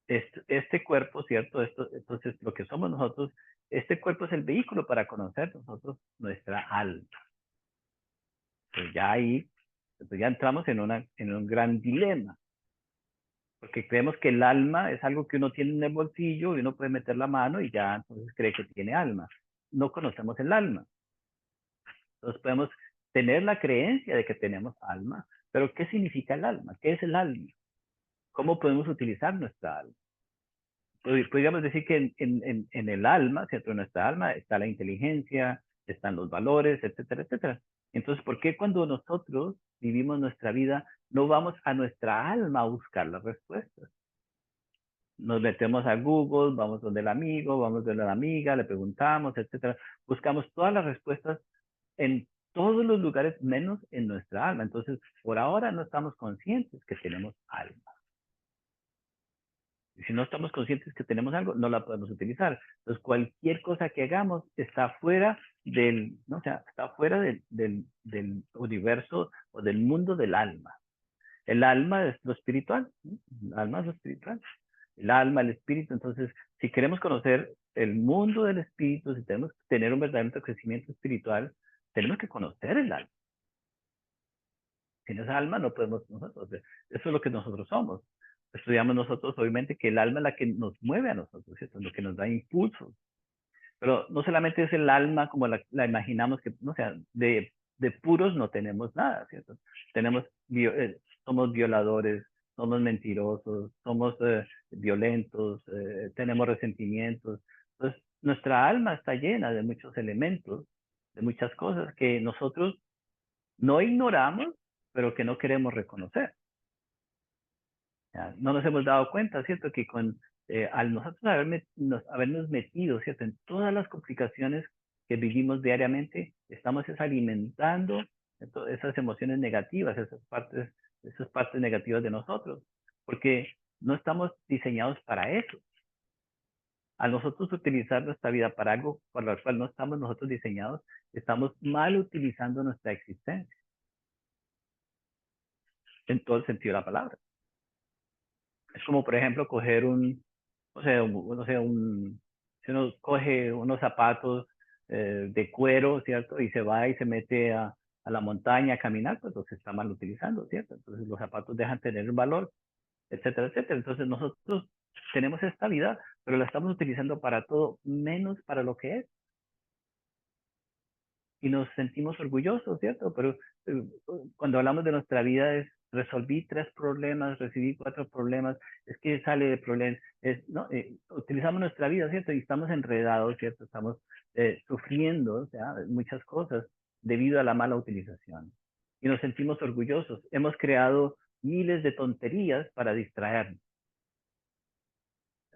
este cuerpo, ¿cierto? Entonces, lo que somos nosotros, este cuerpo es el vehículo para conocer nosotros nuestra alma. Pues ya ahí, pues ya entramos en un gran dilema, porque creemos que el alma es algo que uno tiene en el bolsillo y uno puede meter la mano y ya entonces cree que tiene alma. No conocemos el alma. Entonces podemos tener la creencia de que tenemos alma, pero ¿qué significa el alma? ¿Qué es el alma? ¿Cómo podemos utilizar nuestra alma? Podríamos decir que en el alma, ¿cierto? En nuestra alma está la inteligencia, están los valores, etcétera, etcétera. Entonces, ¿por qué cuando nosotros vivimos nuestra vida no vamos a nuestra alma a buscar las respuestas? Nos metemos a Google, vamos donde el amigo, vamos donde la amiga, le preguntamos, etcétera. Buscamos todas las respuestas en todos los lugares menos en nuestra alma. Entonces, por ahora no estamos conscientes que tenemos alma. Y si no estamos conscientes que tenemos algo, no la podemos utilizar. Entonces, cualquier cosa que hagamos está fuera ¿no? O sea, está fuera del universo o del mundo del alma. El alma es lo espiritual. ¿Sí? El alma es lo espiritual. El alma, el espíritu. Entonces, si queremos conocer el mundo del espíritu, si tenemos que tener un verdadero crecimiento espiritual, tenemos que conocer el alma. Sin esa alma no podemos nosotros. Eso es lo que nosotros somos. Estudiamos nosotros, obviamente, que el alma es la que nos mueve a nosotros, ¿cierto? Lo que nos da impulsos. Pero no solamente es el alma como la imaginamos, que, no sea, de puros no tenemos nada, ¿cierto? Tenemos, somos violadores, somos mentirosos, somos violentos, tenemos resentimientos. Entonces, nuestra alma está llena de muchos elementos, de muchas cosas que nosotros no ignoramos, pero que no queremos reconocer. ¿Ya? No nos hemos dado cuenta, ¿cierto? Que al nosotros habernos metido, ¿cierto? En todas las complicaciones que vivimos diariamente, estamos alimentando, ¿cierto? Esas emociones negativas, esas partes negativas de nosotros, porque no estamos diseñados para eso. Al nosotros utilizar nuestra vida para algo para lo cual no estamos nosotros diseñados, estamos mal utilizando nuestra existencia, en todo el sentido de la palabra. Es como, por ejemplo, coger si uno coge unos zapatos de cuero, ¿cierto? Y se va y se mete a la montaña a caminar, pues los está mal utilizando, ¿cierto? Entonces los zapatos dejan tener valor, etcétera, etcétera. Entonces nosotros tenemos esta vida, pero la estamos utilizando para todo, menos para lo que es. Y nos sentimos orgullosos, ¿cierto? Pero eh, cuando hablamos de nuestra vida es resolví 3 problemas, recibí 4 problemas, es que sale de problemas, ¿no? Utilizamos nuestra vida, ¿cierto? Y estamos enredados, ¿cierto? Estamos sufriendo, o sea, muchas cosas debido a la mala utilización. Y nos sentimos orgullosos. Hemos creado miles de tonterías para distraernos.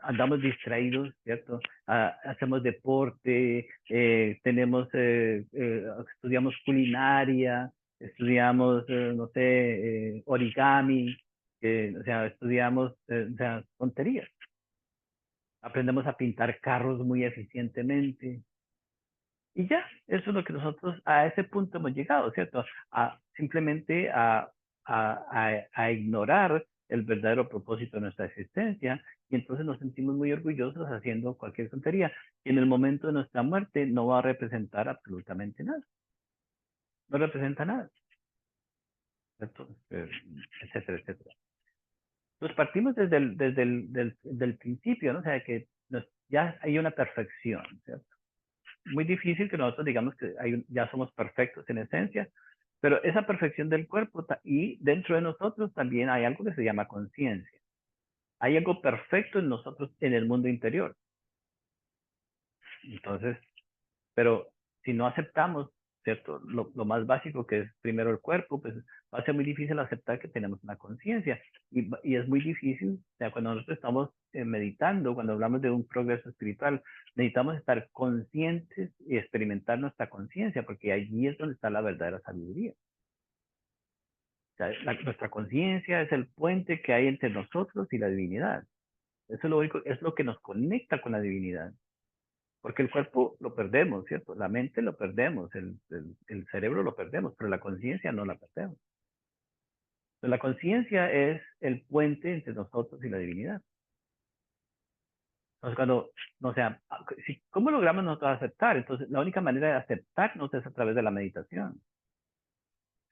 Andamos distraídos, ¿cierto? Hacemos deporte, estudiamos culinaria, estudiamos, no sé, origami, o sea, estudiamos, o sea, tonterías. Aprendemos a pintar carros muy eficientemente. Y ya, eso es lo que nosotros a ese punto hemos llegado, ¿cierto? Simplemente a ignorar el verdadero propósito de nuestra existencia y entonces nos sentimos muy orgullosos haciendo cualquier tontería y en el momento de nuestra muerte no va a representar absolutamente nada, no representa nada, ¿cierto? Etcétera, etcétera. Pues partimos del principio, ¿no? O sea, que ya hay una perfección, ¿cierto? Muy difícil que nosotros digamos que ya somos perfectos en esencia, pero esa perfección del cuerpo y dentro de nosotros también hay algo que se llama conciencia. Hay algo perfecto en nosotros en el mundo interior. Entonces, pero si no aceptamos, ¿cierto? Lo más básico que es primero el cuerpo, pues va a ser muy difícil aceptar que tenemos una conciencia. Y es muy difícil, o sea, cuando nosotros estamos meditando, cuando hablamos de un progreso espiritual, necesitamos estar conscientes y experimentar nuestra conciencia, porque allí es donde está la verdadera sabiduría. O sea, nuestra conciencia es el puente que hay entre nosotros y la divinidad. Eso es lo único, es lo que nos conecta con la divinidad. Porque el cuerpo lo perdemos, ¿cierto? La mente lo perdemos, el cerebro lo perdemos, pero la conciencia no la perdemos. Entonces, la conciencia es el puente entre nosotros y la divinidad. Entonces, o sea, ¿cómo logramos nosotros aceptar? Entonces, la única manera de aceptarnos es a través de la meditación.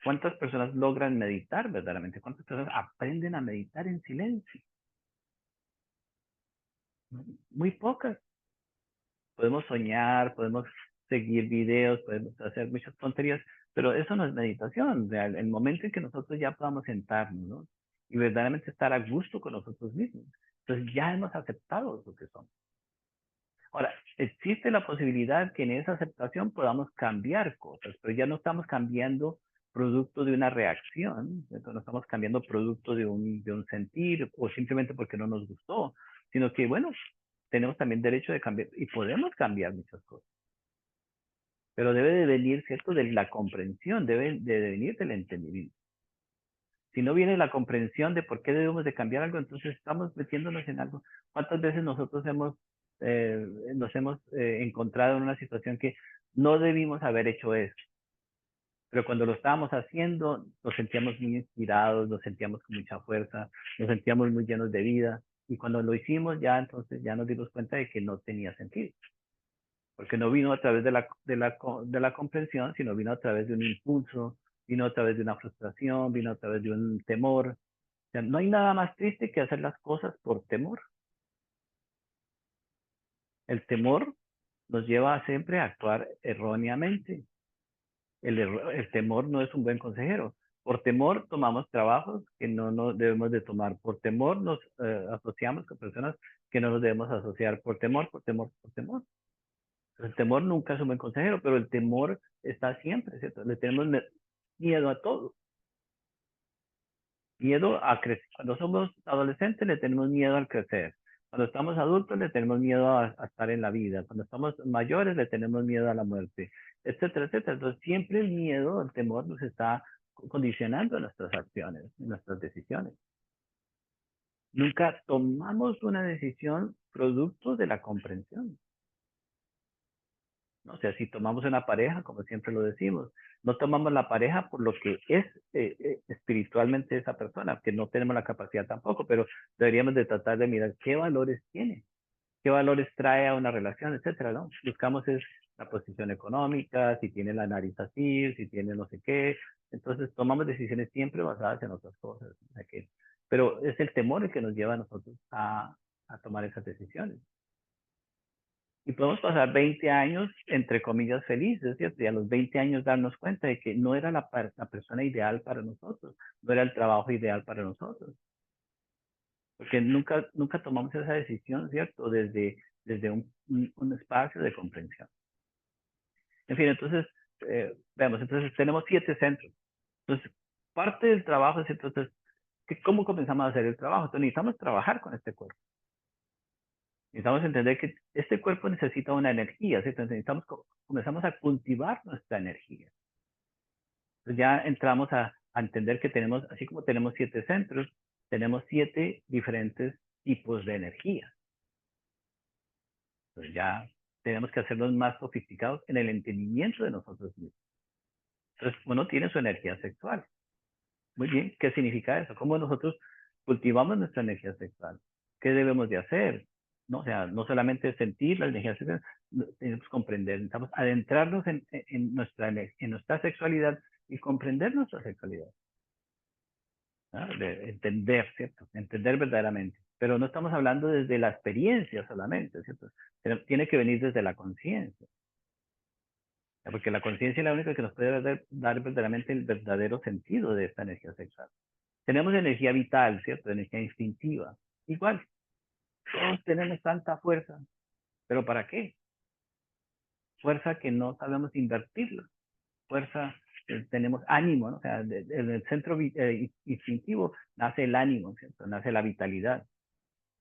¿Cuántas personas logran meditar verdaderamente? ¿Cuántas personas aprenden a meditar en silencio? Muy pocas. Podemos soñar, podemos seguir videos, podemos hacer muchas tonterías, pero eso no es meditación. O sea, el momento en que nosotros ya podamos sentarnos, ¿no? Y verdaderamente estar a gusto con nosotros mismos. Entonces ya hemos aceptado lo que somos. Ahora, existe la posibilidad que en esa aceptación podamos cambiar cosas, pero ya no estamos cambiando producto de una reacción, ¿cierto? No estamos cambiando producto de un sentir o simplemente porque no nos gustó, sino que, bueno, tenemos también derecho de cambiar y podemos cambiar muchas cosas. Pero debe de venir, ¿cierto?, de la comprensión, debe de venir del entendimiento. Si no viene la comprensión de por qué debemos de cambiar algo, entonces estamos metiéndonos en algo. ¿Cuántas veces nosotros nos hemos encontrado en una situación que no debimos haber hecho eso? Pero cuando lo estábamos haciendo, nos sentíamos muy inspirados, nos sentíamos con mucha fuerza, nos sentíamos muy llenos de vida. Y cuando lo hicimos, ya entonces ya nos dimos cuenta de que no tenía sentido. Porque no vino a través de la comprensión, sino vino a través de un impulso, vino a través de una frustración, vino a través de un temor. O sea, no hay nada más triste que hacer las cosas por temor. El temor nos lleva siempre a actuar erróneamente. El temor no es un buen consejero. Por temor tomamos trabajos que no debemos de tomar. Por temor nos asociamos con personas que no nos debemos asociar. Por temor, por temor, por temor. El temor nunca es un buen consejero, pero el temor está siempre, ¿cierto? Le tenemos miedo a todo. Miedo a crecer. Cuando somos adolescentes le tenemos miedo al crecer. Cuando estamos adultos le tenemos miedo a estar en la vida. Cuando estamos mayores le tenemos miedo a la muerte, etcétera, etcétera. Entonces siempre el miedo, el temor nos está condicionando nuestras acciones, nuestras decisiones. Nunca tomamos una decisión producto de la comprensión. ¿No? O sea, si tomamos una pareja, como siempre lo decimos, no tomamos la pareja por lo que es espiritualmente esa persona, que no tenemos la capacidad tampoco, pero deberíamos de tratar de mirar qué valores tiene, qué valores trae a una relación, etcétera, ¿no? Buscamos es la posición económica, si tiene la nariz así, si tiene no sé qué, entonces tomamos decisiones siempre basadas en otras cosas, o sea que, pero es el temor el que nos lleva a nosotros a tomar esas decisiones. Y podemos pasar 20 años, entre comillas, felices, ¿cierto? Y a los 20 años darnos cuenta de que no era la persona ideal para nosotros, no era el trabajo ideal para nosotros. Porque nunca tomamos esa decisión, ¿cierto? Desde un espacio de comprensión. En fin, entonces, veamos, entonces tenemos 7 centros. Entonces, parte del trabajo es entonces ¿Cómo comenzamos a hacer el trabajo? Entonces necesitamos trabajar con este cuerpo. Necesitamos entender que este cuerpo necesita una energía, ¿cierto? Entonces comenzamos a cultivar nuestra energía. Entonces ya entramos a entender que tenemos, así como tenemos 7 centros, tenemos 7 diferentes tipos de energía. Entonces ya tenemos que hacernos más sofisticados en el entendimiento de nosotros mismos. Entonces uno tiene su energía sexual. Muy bien, ¿qué significa eso? ¿Cómo nosotros cultivamos nuestra energía sexual? ¿Qué debemos de hacer? No, o sea, no solamente sentir la energía sexual, tenemos que comprender, necesitamos adentrarnos en nuestra sexualidad y comprender nuestra sexualidad. ¿No? De entender, ¿cierto? Entender verdaderamente. Pero no estamos hablando desde la experiencia solamente, ¿cierto? Tiene que venir desde la conciencia. Porque la conciencia es la única que nos puede dar verdaderamente el verdadero sentido de esta energía sexual. Tenemos energía vital, ¿cierto? Energía instintiva. Igual, todos tenemos tanta fuerza, pero ¿para qué? Fuerza que no sabemos invertirla. Fuerza, tenemos ánimo, ¿no? O sea, en el centro instintivo nace el ánimo, ¿cierto? Nace la vitalidad.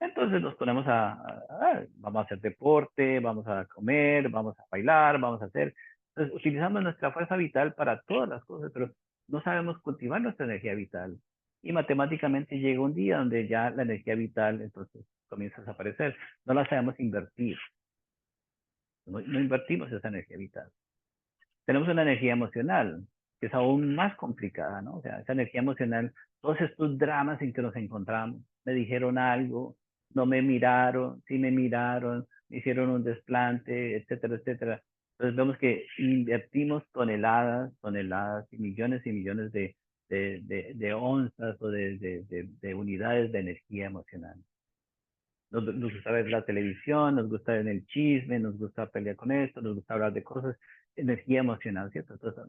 Entonces nos ponemos vamos a hacer deporte, vamos a comer, vamos a bailar, vamos a hacer. Entonces utilizamos nuestra fuerza vital para todas las cosas, pero no sabemos cultivar nuestra energía vital. Y matemáticamente llega un día donde ya la energía vital entonces comienza a desaparecer. No la sabemos invertir. No invertimos esa energía vital. Tenemos una energía emocional, que es aún más complicada, ¿no? O sea, esa energía emocional, todos estos dramas en que nos encontramos, me dijeron algo, no me miraron, sí me miraron, me hicieron un desplante, etcétera, etcétera. Entonces vemos que invertimos toneladas, toneladas y millones de onzas o de unidades de energía emocional. Nos gusta ver la televisión, nos gusta ver el chisme, nos gusta pelear con esto, nos gusta hablar de cosas, energía emocional, ¿cierto? Entonces,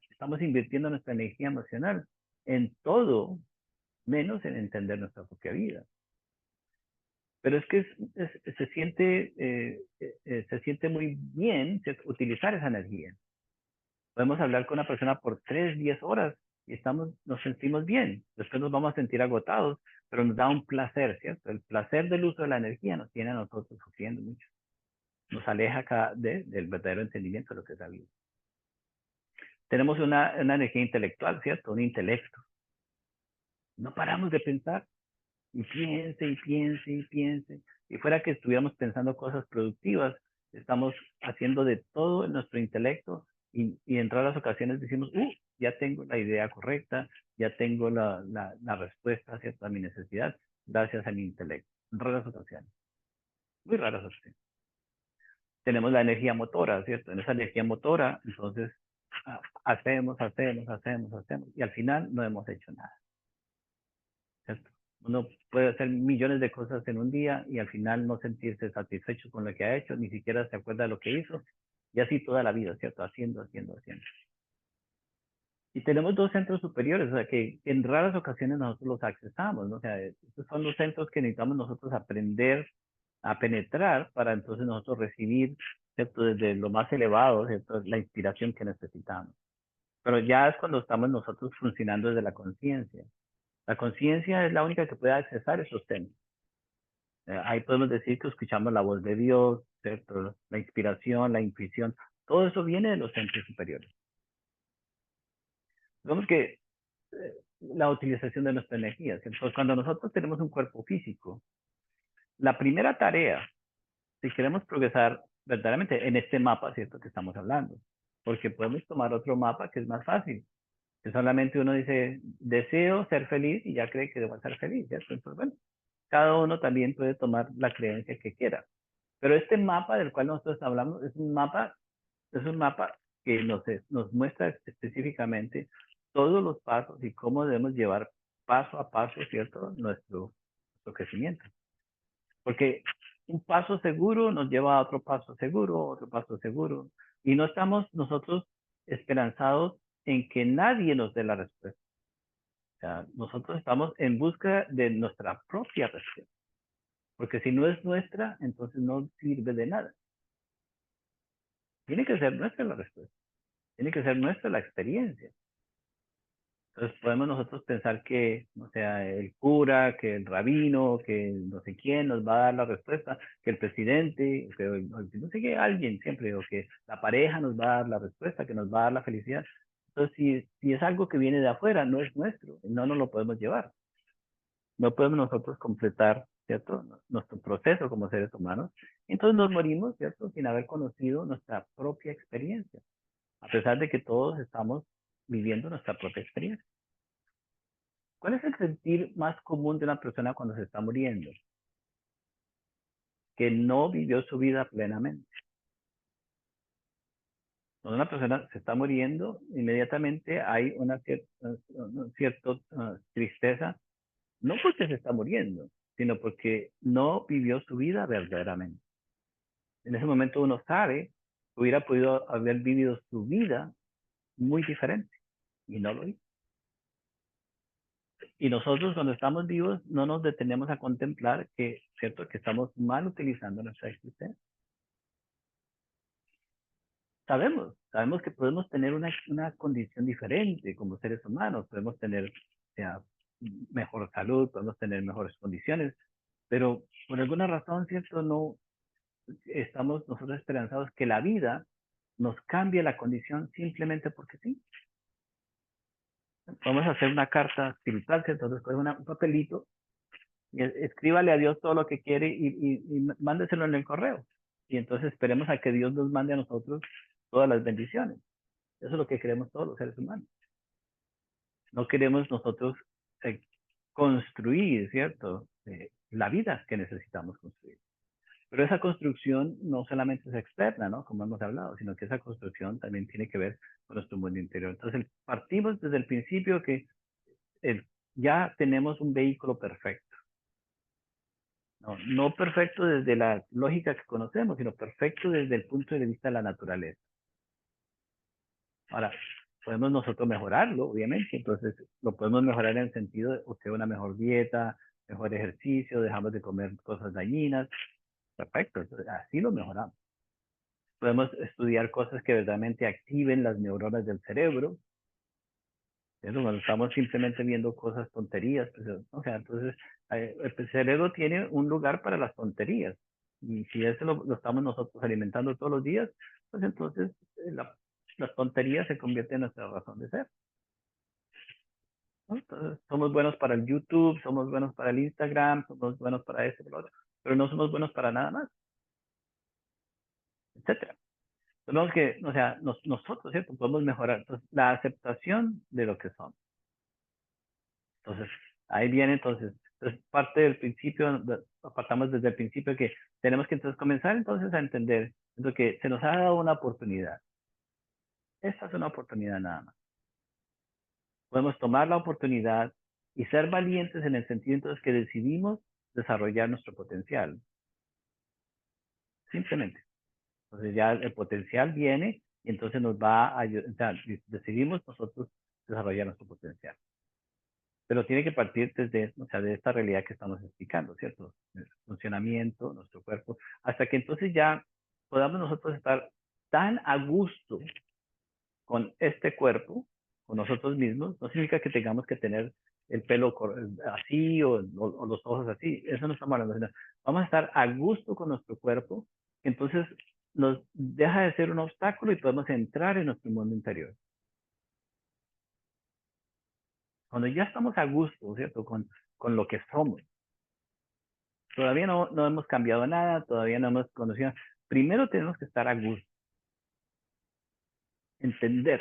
estamos invirtiendo nuestra energía emocional en todo, menos en entender nuestra propia vida. Pero es que se siente muy bien, ¿cierto? Utilizar esa energía. Podemos hablar con una persona por 3, 10 horas y nos sentimos bien. Después nos vamos a sentir agotados, pero nos da un placer, ¿cierto? El placer del uso de la energía nos tiene a nosotros sufriendo mucho. Nos aleja del verdadero entendimiento de lo que es la vida. Tenemos una energía intelectual, ¿cierto? Un intelecto. No paramos de pensar y piense y piense y piense. Y fuera que estuviéramos pensando cosas productivas, estamos haciendo de todo en nuestro intelecto y en raras ocasiones decimos, ya tengo la idea correcta, ya tengo la respuesta, ¿cierto? A mi necesidad, gracias a mi intelecto. En raras ocasiones. Muy raras ocasiones. Tenemos la energía motora, ¿cierto? En esa energía motora, entonces, hacemos, y al final no hemos hecho nada, ¿cierto? Uno puede hacer millones de cosas en un día y al final no sentirse satisfecho con lo que ha hecho, ni siquiera se acuerda de lo que hizo, y así toda la vida, ¿cierto? Haciendo. Y tenemos 2 centros superiores, o sea, que en raras ocasiones nosotros los accesamos, ¿no? O sea, estos son los centros que necesitamos nosotros aprender a penetrar para entonces nosotros recibir, ¿cierto? Desde lo más elevado, ¿cierto? La inspiración que necesitamos. Pero ya es cuando estamos nosotros funcionando desde la conciencia. La conciencia es la única que puede accesar esos centros. Ahí podemos decir que escuchamos la voz de Dios, ¿cierto? La inspiración, la intuición, todo eso viene de los centros superiores. Digamos que la utilización de nuestra energía, ¿cierto? Cuando nosotros tenemos un cuerpo físico, la primera tarea, si queremos progresar verdaderamente en este mapa, ¿cierto? Que estamos hablando, porque podemos tomar otro mapa que es más fácil, que solamente uno dice, deseo ser feliz y ya cree que debo ser feliz, ¿cierto? Entonces, bueno, cada uno también puede tomar la creencia que quiera. Pero este mapa del cual nosotros hablamos es un mapa que nos muestra específicamente todos los pasos y cómo debemos llevar paso a paso, ¿cierto? Nuestro crecimiento. Porque un paso seguro nos lleva a otro paso seguro. Y no estamos nosotros esperanzados en que nadie nos dé la respuesta. O sea, nosotros estamos en busca de nuestra propia respuesta. Porque si no es nuestra, entonces no sirve de nada. Tiene que ser nuestra la respuesta. Tiene que ser nuestra la experiencia. Entonces podemos nosotros pensar que, o sea, el cura, que el rabino, que no sé quién nos va a dar la respuesta, que el presidente, que no sé qué, alguien siempre, o que la pareja nos va a dar la respuesta, que nos va a dar la felicidad. Entonces, si es algo que viene de afuera, no es nuestro, no nos lo podemos llevar. No podemos nosotros completar, ¿cierto? Nuestro proceso como seres humanos. Entonces nos morimos, ¿cierto? Sin haber conocido nuestra propia experiencia, a pesar de que todos estamos viviendo nuestra propia experiencia. ¿Cuál es el sentir más común de una persona cuando se está muriendo? Que no vivió su vida plenamente. Cuando una persona se está muriendo, inmediatamente hay una cierta tristeza, no porque se está muriendo, sino porque no vivió su vida verdaderamente. En ese momento uno sabe que hubiera podido haber vivido su vida muy diferente y no lo hizo. Y nosotros cuando estamos vivos no nos detenemos a contemplar que, cierto, que estamos mal utilizando nuestra existencia. Sabemos que podemos tener una condición diferente como seres humanos, podemos tener, o sea, mejor salud, podemos tener mejores condiciones, pero por alguna razón, cierto, no estamos nosotros esperanzados que la vida nos cambie la condición simplemente porque sí. Vamos a hacer una carta espiritual, ¿cierto? Entonces coge un papelito y escríbale a Dios todo lo que quiere y mándeselo en el correo. Y entonces esperemos a que Dios nos mande a nosotros todas las bendiciones. Eso es lo que queremos todos los seres humanos. No queremos nosotros eh, construir, ¿cierto? La vida que necesitamos construir. Pero esa construcción no solamente es externa, ¿no? Como hemos hablado, sino que esa construcción también tiene que ver con nuestro mundo interior. Entonces, partimos desde el principio que ya tenemos un vehículo perfecto. No perfecto desde la lógica que conocemos, sino perfecto desde el punto de vista de la naturaleza. Ahora, podemos nosotros mejorarlo, obviamente, entonces lo podemos mejorar en el sentido de obtener una mejor dieta, mejor ejercicio, dejamos de comer cosas dañinas, perfecto, entonces, así lo mejoramos. Podemos estudiar cosas que verdaderamente activen las neuronas del cerebro, ¿cierto? Cuando estamos simplemente viendo cosas tonterías, pues, o sea, entonces el cerebro tiene un lugar para las tonterías, y si eso lo estamos nosotros alimentando todos los días, pues entonces las tonterías se convierten en nuestra razón de ser. ¿No? Entonces, somos buenos para el YouTube, somos buenos para el Instagram, somos buenos para eso, para lo otro, pero no somos buenos para nada más, etcétera. Tenemos que, o sea, nosotros, ¿cierto? Podemos mejorar. Entonces, la aceptación de lo que somos. Entonces, ahí viene, entonces parte del principio, apartamos desde el principio que tenemos que entonces comenzar entonces a entender que se nos ha dado una oportunidad. Esta es una oportunidad nada más. Podemos tomar la oportunidad y ser valientes en el sentido entonces que decidimos desarrollar nuestro potencial. Simplemente. Entonces ya el potencial viene y entonces nos va a ayudar, o sea, decidimos nosotros desarrollar nuestro potencial. Pero tiene que partir desde, o sea, de esta realidad que estamos explicando, ¿cierto? El funcionamiento, nuestro cuerpo, hasta que entonces ya podamos nosotros estar tan a gusto con este cuerpo, con nosotros mismos. No significa que tengamos que tener el pelo así o los ojos así, eso no estamos hablando. Vamos a estar a gusto con nuestro cuerpo, entonces nos deja de ser un obstáculo y podemos entrar en nuestro mundo interior. Cuando ya estamos a gusto, ¿cierto? Con lo que somos. Todavía no hemos cambiado nada, todavía no hemos conocido. Primero tenemos que estar a gusto, entender.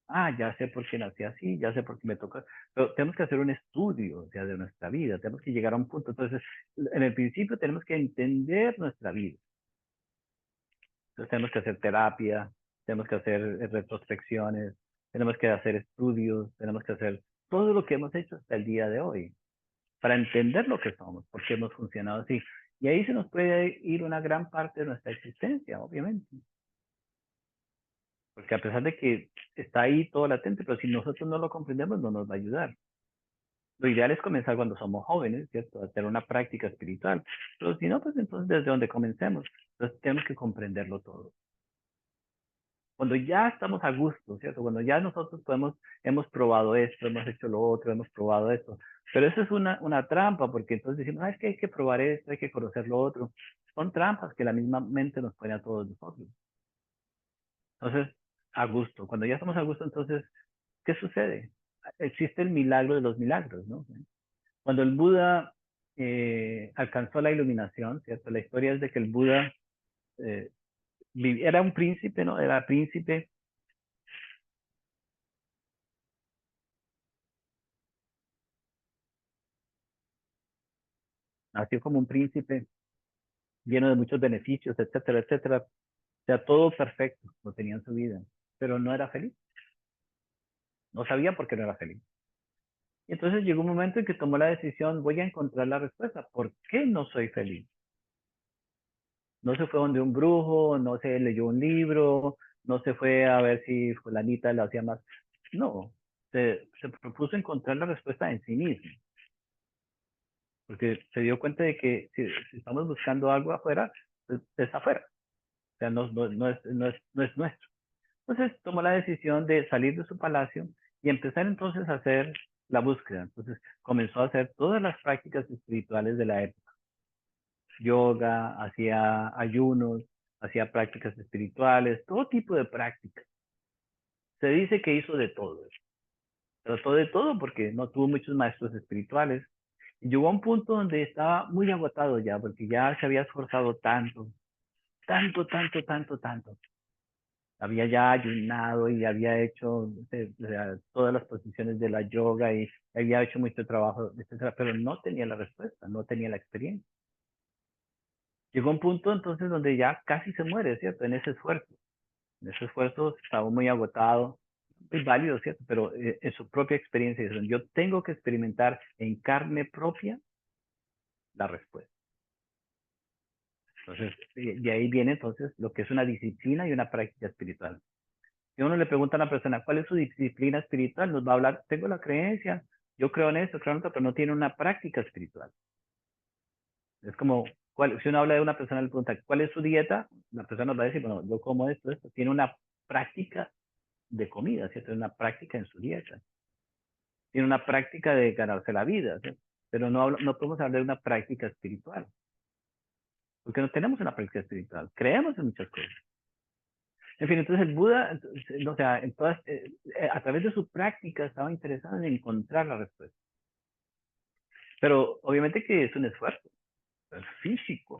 Ah, ya sé por qué nací así, ya sé por qué me toca. Pero tenemos que hacer un estudio, o sea, de nuestra vida. Tenemos que llegar a un punto. Entonces, en el principio tenemos que entender nuestra vida. Entonces, tenemos que hacer terapia, tenemos que hacer retrospecciones, tenemos que hacer estudios, tenemos que hacer todo lo que hemos hecho hasta el día de hoy para entender lo que somos, por qué hemos funcionado así. Y ahí se nos puede ir una gran parte de nuestra existencia, obviamente. Porque a pesar de que está ahí todo latente, pero si nosotros no lo comprendemos, no nos va a ayudar. Lo ideal es comenzar cuando somos jóvenes, ¿cierto? Hacer una práctica espiritual. Pero si no, pues entonces desde donde comencemos. Entonces tenemos que comprenderlo todo. Cuando ya estamos a gusto, ¿cierto? Cuando ya nosotros hemos probado esto, hemos hecho lo otro, hemos probado esto. Pero eso es una trampa, porque entonces decimos, es que hay que probar esto, hay que conocer lo otro. Son trampas que la misma mente nos pone a todos nosotros. Entonces, a gusto. Cuando ya estamos a gusto, entonces, ¿qué sucede? Existe el milagro de los milagros, ¿no? Cuando el Buda alcanzó la iluminación, ¿cierto? La historia es de que el Buda eh, era un príncipe, ¿no? Era príncipe. Nació como un príncipe lleno de muchos beneficios, etcétera, etcétera. O sea, todo perfecto, lo tenía en su vida, pero no era feliz. No sabía por qué no era feliz. Y entonces llegó un momento en que tomó la decisión, voy a encontrar la respuesta. ¿Por qué no soy feliz? No se fue donde un brujo, no se leyó un libro, no se fue a ver si fulanita lo hacía más. No, se propuso encontrar la respuesta en sí mismo, porque se dio cuenta de que si estamos buscando algo afuera, pues es afuera, o sea, no es nuestro. Entonces tomó la decisión de salir de su palacio y empezar entonces a hacer la búsqueda. Entonces comenzó a hacer todas las prácticas espirituales de la época. Yoga, hacía ayunos, hacía prácticas espirituales, todo tipo de prácticas. Se dice que hizo de todo. Trató de todo porque no tuvo muchos maestros espirituales. Y llegó a un punto donde estaba muy agotado ya, porque ya se había esforzado tanto, tanto, tanto, tanto, tanto. Había ya ayunado y había hecho o sea, todas las posiciones de la yoga y había hecho mucho trabajo, etcétera, pero no tenía la respuesta, no tenía la experiencia. Llegó un punto entonces donde ya casi se muere, ¿cierto? En ese esfuerzo. En ese esfuerzo estaba muy agotado, muy válido, ¿cierto? Pero en su propia experiencia, yo tengo que experimentar en carne propia la respuesta. Entonces, de ahí viene entonces lo que es una disciplina y una práctica espiritual. Si uno le pregunta a una persona, ¿cuál es su disciplina espiritual? Nos va a hablar, tengo la creencia, yo creo en esto, creo en esto, pero no tiene una práctica espiritual. Es como, si uno habla de una persona, le pregunta, ¿cuál es su dieta? La persona nos va a decir, bueno, yo como esto, esto. Tiene una práctica de comida, ¿cierto? Una práctica en su dieta. Tiene una práctica de ganarse la vida, ¿cierto? Pero no podemos hablar de una práctica espiritual, porque no tenemos una práctica espiritual. Creemos en muchas cosas. En fin, entonces el Buda, o sea, a través de su práctica estaba interesado en encontrar la respuesta. Pero obviamente que es un esfuerzo, es físico.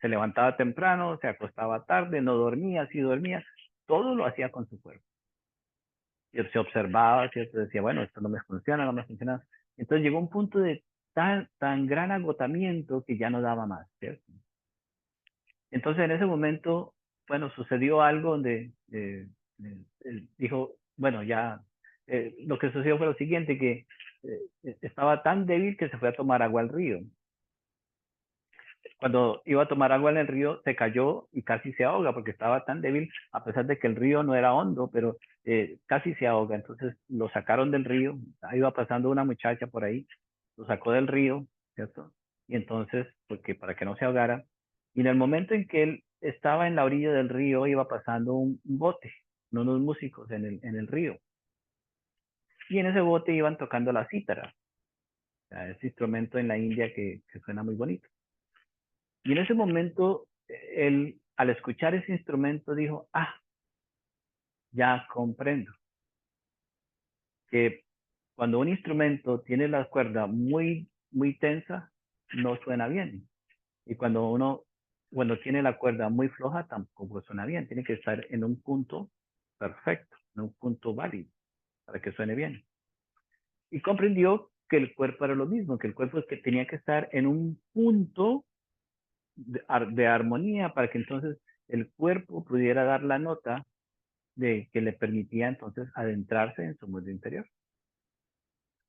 Se levantaba temprano, se acostaba tarde, no dormía, sí dormía, todo lo hacía con su cuerpo. Y se observaba, ¿cierto? Decía, bueno, esto no me funciona, no me funciona. Entonces llegó un punto de tan gran agotamiento que ya no daba más, ¿cierto? Entonces en ese momento, bueno, sucedió algo donde dijo, bueno, ya, lo que sucedió fue lo siguiente, que estaba tan débil que se fue a tomar agua al río. Cuando iba a tomar agua en el río, se cayó y casi se ahoga porque estaba tan débil, a pesar de que el río no era hondo, pero casi se ahoga. Entonces lo sacaron del río, iba pasando una muchacha por ahí, lo sacó del río, ¿cierto? Y entonces, porque para que no se ahogara, y en el momento en que él estaba en la orilla del río, iba pasando un bote, unos músicos en el río. Y en ese bote iban tocando la cítara, o sea, ese instrumento en la India que suena muy bonito. Y en ese momento, él, al escuchar ese instrumento, dijo, ya comprendo que cuando un instrumento tiene la cuerda muy tensa, no suena bien. Y cuando tiene la cuerda muy floja, tampoco suena bien. Tiene que estar en un punto perfecto, en un punto válido, para que suene bien. Y comprendió que el cuerpo era lo mismo, que el cuerpo es que tenía que estar en un punto de armonía para que entonces el cuerpo pudiera dar la nota de que le permitía entonces adentrarse en su mundo interior.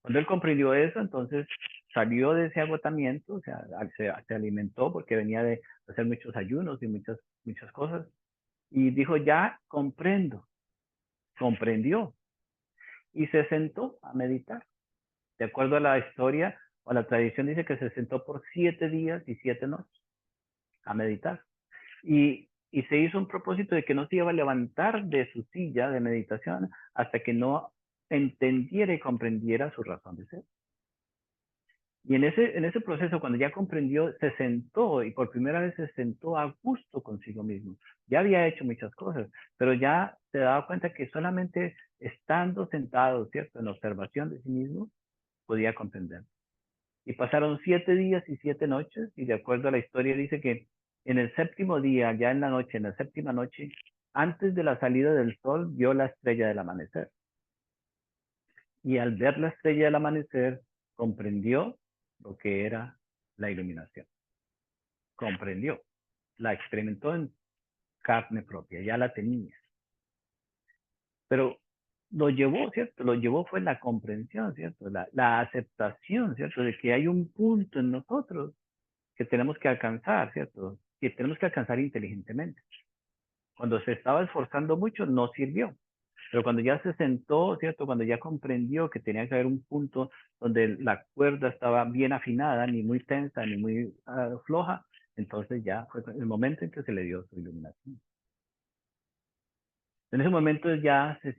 Cuando él comprendió eso, entonces salió de ese agotamiento, o sea, se alimentó porque venía de hacer muchos ayunos y muchas cosas, y dijo, ya comprendo, comprendió, y se sentó a meditar. De acuerdo a la historia o a la tradición, dice que se sentó por 7 días y 7 noches a meditar. Y y se hizo un propósito de que no se iba a levantar de su silla de meditación hasta que no entendiera y comprendiera su razón de ser. Y en ese proceso, cuando ya comprendió, se sentó y por primera vez se sentó a gusto consigo mismo. Ya había hecho muchas cosas, pero ya se daba cuenta que solamente estando sentado, ¿cierto?, en observación de sí mismo, podía comprender. Y pasaron 7 días y 7 noches, y de acuerdo a la historia dice que en el séptimo día, ya en la noche, en la séptima noche, antes de la salida del sol, vio la estrella del amanecer. Y al ver la estrella del amanecer, comprendió lo que era la iluminación. Comprendió, la experimentó en carne propia, ya la tenía. Pero lo llevó, ¿cierto? Lo llevó fue la comprensión, ¿cierto? La aceptación, ¿cierto? De que hay un punto en nosotros que tenemos que alcanzar, ¿cierto? Que tenemos que alcanzar inteligentemente. Cuando se estaba esforzando mucho, no sirvió. Pero cuando ya se sentó, ¿cierto? Cuando ya comprendió que tenía que haber un punto donde la cuerda estaba bien afinada, ni muy tensa, ni muy floja, entonces ya fue el momento en que se le dio su iluminación. En ese momento ya se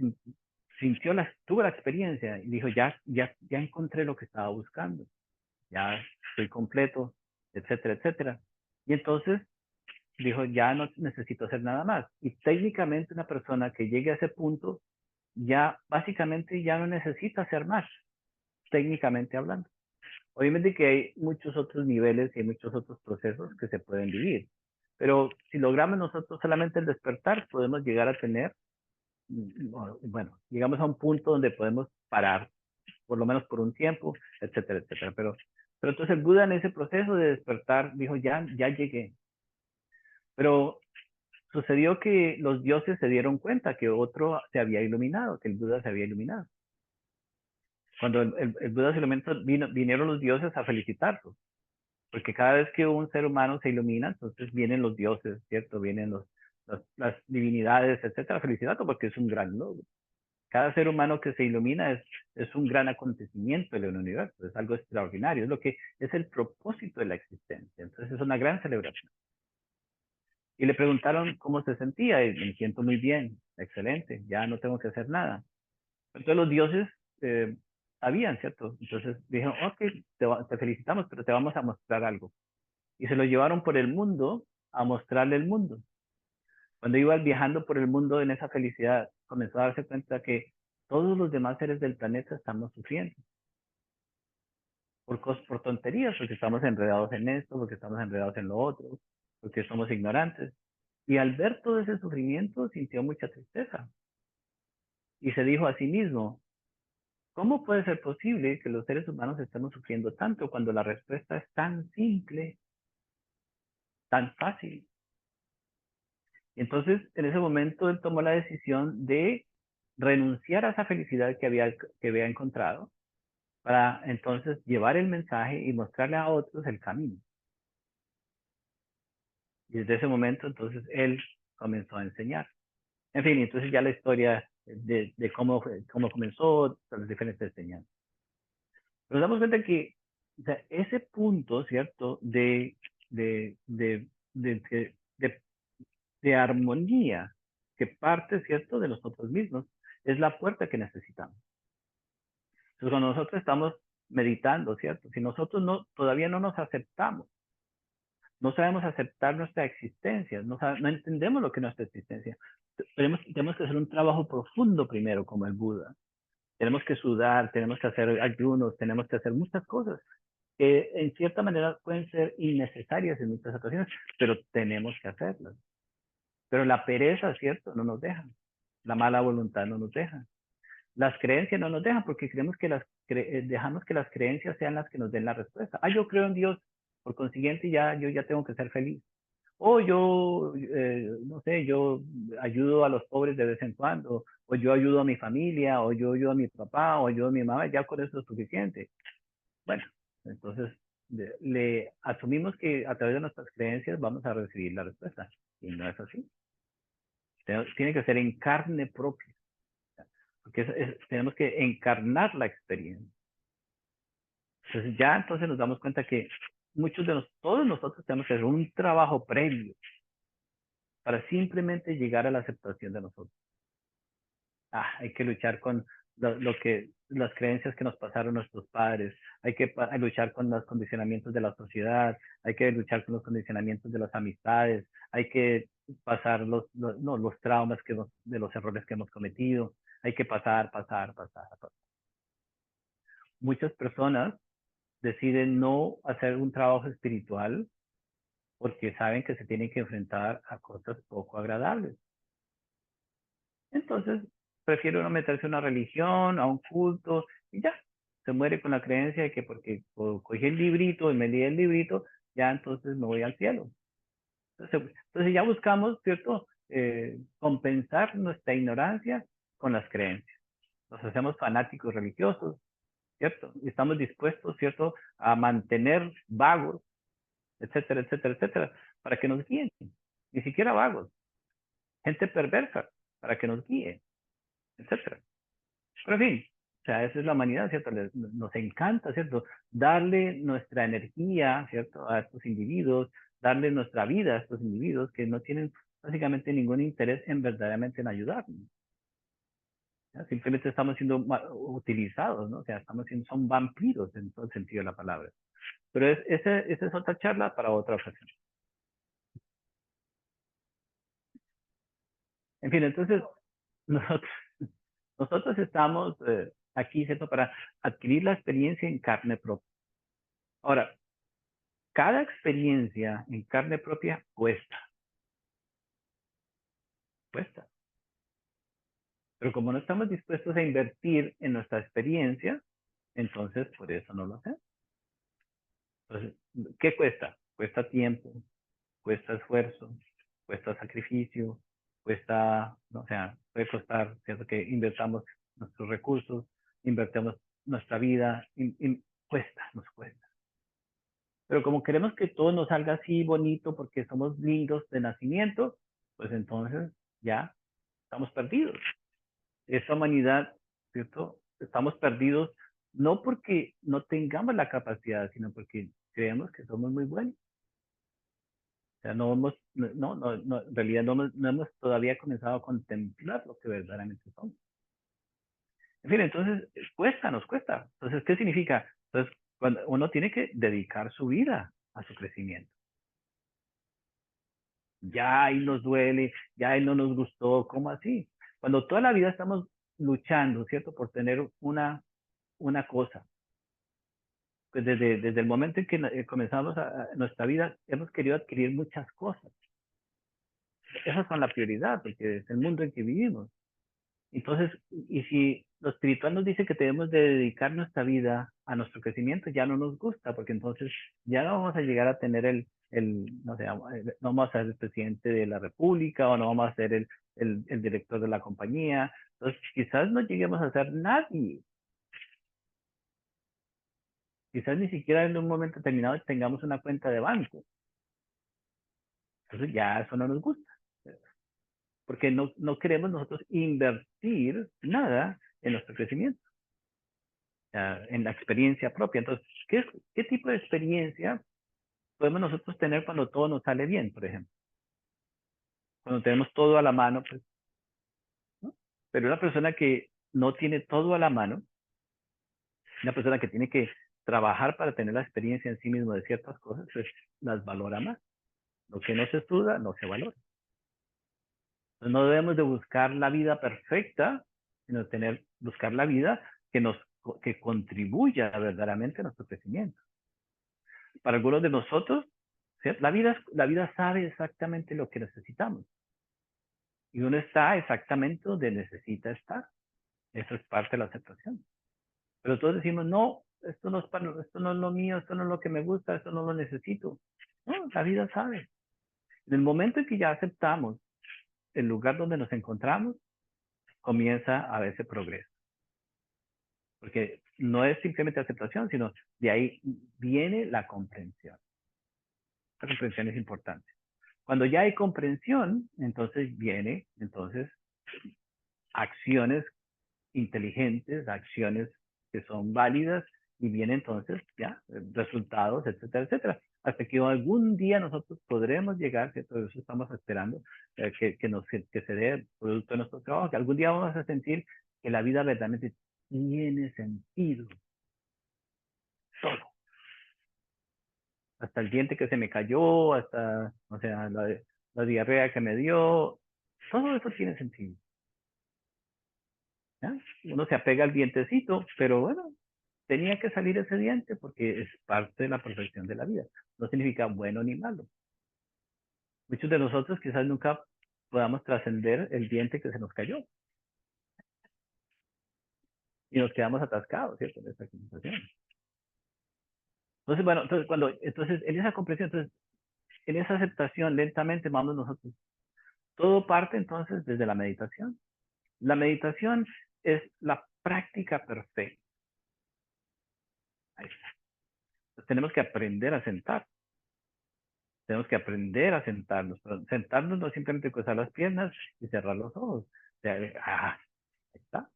sintió tuvo la experiencia y dijo, ya encontré lo que estaba buscando, ya estoy completo, etcétera, etcétera. Y entonces dijo, ya no necesito hacer nada más. Y técnicamente una persona que llegue a ese punto, ya básicamente ya no necesita hacer más, técnicamente hablando. Obviamente que hay muchos otros niveles y hay muchos otros procesos que se pueden vivir. Pero si logramos nosotros solamente el despertar, podemos llegar a tener, bueno, llegamos a un punto donde podemos parar, por lo menos por un tiempo, etcétera, etcétera. Pero entonces el Buda en ese proceso de despertar dijo, ya llegué. Pero sucedió que los dioses se dieron cuenta que otro se había iluminado, que el Buda se había iluminado. Cuando el Buda se iluminó, vinieron los dioses a felicitarlo, porque cada vez que un ser humano se ilumina, entonces vienen los dioses, ¿cierto? Vienen las divinidades, etcétera, a felicitarlo porque es un gran logro. Cada ser humano que se ilumina es un gran acontecimiento en el universo, es algo extraordinario, es lo que es el propósito de la existencia. Entonces es una gran celebración. Y le preguntaron cómo se sentía, y me siento muy bien, excelente, ya no tengo que hacer nada. Entonces los dioses sabían, ¿cierto? Entonces dijeron, ok, te felicitamos, pero te vamos a mostrar algo. Y se lo llevaron por el mundo a mostrarle el mundo. Cuando iba viajando por el mundo en esa felicidad, comenzó a darse cuenta que todos los demás seres del planeta estamos sufriendo por tonterías, porque estamos enredados en esto, porque estamos enredados en lo otro, porque somos ignorantes. Y al ver todo ese sufrimiento, sintió mucha tristeza. Y se dijo a sí mismo, ¿cómo puede ser posible que los seres humanos estemos sufriendo tanto cuando la respuesta es tan simple, tan fácil? Y entonces, en ese momento, él tomó la decisión de renunciar a esa felicidad que había encontrado para entonces llevar el mensaje y mostrarle a otros el camino. Y desde ese momento, entonces, él comenzó a enseñar. En fin, entonces ya la historia de cómo comenzó, las diferentes enseñanzas. Nos damos cuenta que o sea, ese punto, ¿cierto?, de, de, de, de, de armonía que parte, ¿cierto?, de nosotros mismos, es la puerta que necesitamos. Entonces, cuando nosotros estamos meditando, ¿cierto? Si nosotros todavía no nos aceptamos, no sabemos aceptar nuestra existencia, no entendemos lo que es nuestra existencia, tenemos que hacer un trabajo profundo primero, como el Buda. Tenemos que sudar, tenemos que hacer ayunos, tenemos que hacer muchas cosas que en cierta manera pueden ser innecesarias en muchas ocasiones, pero tenemos que hacerlas. Pero la pereza, ¿cierto?, no nos deja. La mala voluntad no nos deja. Las creencias no nos dejan porque creemos que dejamos que las creencias sean las que nos den la respuesta. Ah, yo creo en Dios, por consiguiente yo ya tengo que ser feliz. O yo, no sé, yo ayudo a los pobres de vez en cuando, o yo ayudo a mi familia, o yo ayudo a mi papá, o ayudo a mi mamá, ya con eso es suficiente. Bueno, entonces le asumimos que a través de nuestras creencias vamos a recibir la respuesta. Y no es así. Tiene que ser en carne propia. Porque tenemos que encarnar la experiencia. Entonces ya entonces nos damos cuenta que todos nosotros tenemos que hacer un trabajo previo para simplemente llegar a la aceptación de nosotros. Hay que luchar con las creencias que nos pasaron nuestros padres, hay que luchar con los condicionamientos de la sociedad, hay que luchar con los condicionamientos de las amistades, hay que pasar los traumas de los errores que hemos cometido, hay que pasar. Muchas personas deciden no hacer un trabajo espiritual porque saben que se tienen que enfrentar a cosas poco agradables. Entonces, prefiere uno meterse a una religión, a un culto, y ya. Se muere con la creencia de que porque cogí el librito y me leí el librito, ya entonces me voy al cielo. Entonces ya buscamos, ¿cierto? Compensar nuestra ignorancia con las creencias. Nos hacemos fanáticos religiosos, ¿cierto? Y estamos dispuestos, ¿cierto? A mantener vagos, etcétera, etcétera, etcétera, para que nos guíen. Ni siquiera vagos. Gente perversa, para que nos guíe, etcétera. Pero en fin, o sea, esa es la humanidad, ¿cierto? Nos encanta, ¿cierto? Darle nuestra energía, ¿cierto? A estos individuos, darle nuestra vida a estos individuos que no tienen básicamente ningún interés en verdaderamente en ayudarnos. ¿Ya? Simplemente estamos siendo utilizados, ¿no? O sea, son vampiros en todo el sentido de la palabra. Pero esa es otra charla para otra ocasión. En fin, entonces, nosotros estamos aquí, ¿cierto? Para adquirir la experiencia en carne propia. Ahora, cada experiencia en carne propia cuesta. Pero como no estamos dispuestos a invertir en nuestra experiencia, entonces por eso no lo hacemos. Entonces, ¿qué cuesta? Cuesta tiempo, cuesta esfuerzo, cuesta sacrificio, cuesta, o sea, puede costar, ¿cierto? Que invertamos nuestros recursos, invertimos nuestra vida, nos cuesta. Pero como queremos que todo nos salga así bonito porque somos lindos de nacimiento, pues entonces ya estamos perdidos. Esa humanidad, ¿cierto? Estamos perdidos no porque no tengamos la capacidad, sino porque creemos que somos muy buenos. O sea, en realidad no hemos todavía comenzado a contemplar lo que verdaderamente somos. En fin, entonces nos cuesta. Entonces, ¿qué significa? Entonces, cuando uno tiene que dedicar su vida a su crecimiento. Ya ahí nos duele, ya ahí no nos gustó, ¿cómo así? Cuando toda la vida estamos luchando, ¿cierto? Por tener una cosa. Pues desde el momento en que comenzamos nuestra vida, hemos querido adquirir muchas cosas. Esas son la prioridad, porque es el mundo en que vivimos. Entonces, y si lo espiritual nos dice que debemos de dedicar nuestra vida a nuestro crecimiento, ya no nos gusta, porque entonces ya no vamos a llegar a tener no sé, no vamos a ser el presidente de la república o no vamos a ser el director de la compañía. Entonces, quizás no lleguemos a ser nadie. Quizás ni siquiera en un momento determinado tengamos una cuenta de banco. Entonces ya eso no nos gusta. Porque no queremos nosotros invertir nada en nuestro crecimiento, en la experiencia propia. Entonces, ¿qué tipo de experiencia podemos nosotros tener cuando todo nos sale bien, por ejemplo? Cuando tenemos todo a la mano, pues, ¿no? Pero una persona que no tiene todo a la mano, una persona que tiene que trabajar para tener la experiencia en sí mismo de ciertas cosas, pues las valora más. Lo que no se estudia, no se valora. Entonces, no debemos de buscar la vida perfecta, sino buscar la vida que contribuya verdaderamente a nuestro crecimiento. Para algunos de nosotros, ¿sí? La vida sabe exactamente lo que necesitamos. Y uno está exactamente donde necesita estar. Eso es parte de la aceptación. Pero todos decimos, no, esto no es lo mío, esto no es lo que me gusta, esto no lo necesito. No, la vida sabe. En el momento en que ya aceptamos el lugar donde nos encontramos, comienza a verse progreso. Porque no es simplemente aceptación, sino de ahí viene la comprensión. La comprensión es importante. Cuando ya hay comprensión, entonces viene, acciones inteligentes, acciones que son válidas y viene entonces ya resultados, etcétera, etcétera. Hasta que algún día nosotros podremos llegar, ¿cierto? Eso estamos esperando, que se dé producto de nuestro trabajo, que algún día vamos a sentir que la vida verdaderamente tiene sentido. Todo. Hasta el diente que se me cayó, hasta, o sea, la diarrea que me dio, todo eso tiene sentido. ¿Ya? Uno se apega al dientecito, pero bueno, tenía que salir ese diente porque es parte de la perfección de la vida. No significa bueno ni malo. Muchos de nosotros quizás nunca podamos trascender el diente que se nos cayó y nos quedamos atascados, ¿cierto? En esta conversación. Entonces, bueno, entonces en esa comprensión, entonces, en esa aceptación, lentamente vamos nosotros. Todo parte entonces desde la meditación. La meditación es la práctica perfecta. Ahí está. Entonces, tenemos que aprender a sentar. Tenemos que aprender a sentarnos. Pero sentarnos no es simplemente cruzar las piernas y cerrar los ojos. O sea, ahí está.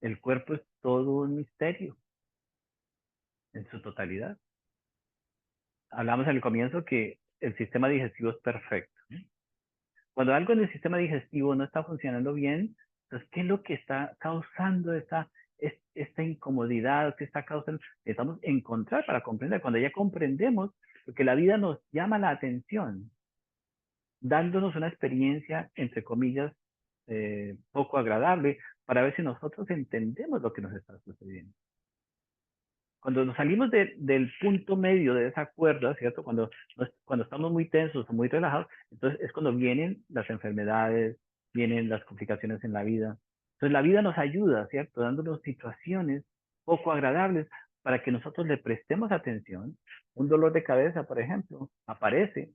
El cuerpo es todo un misterio en su totalidad. Hablamos en el comienzo que el sistema digestivo es perfecto. Cuando algo en el sistema digestivo no está funcionando bien, entonces, ¿qué es lo que está causando esta incomodidad? ¿Qué está causando? Necesitamos encontrar para comprender. Cuando ya comprendemos, porque la vida nos llama la atención, dándonos una experiencia, entre comillas, poco agradable, para ver si nosotros entendemos lo que nos está sucediendo. Cuando nos salimos del punto medio de esa cuerda, ¿cierto? Cuando estamos muy tensos o muy relajados, entonces es cuando vienen las enfermedades, vienen las complicaciones en la vida. Entonces la vida nos ayuda, ¿cierto? Dándonos situaciones poco agradables para que nosotros le prestemos atención. Un dolor de cabeza, por ejemplo, aparece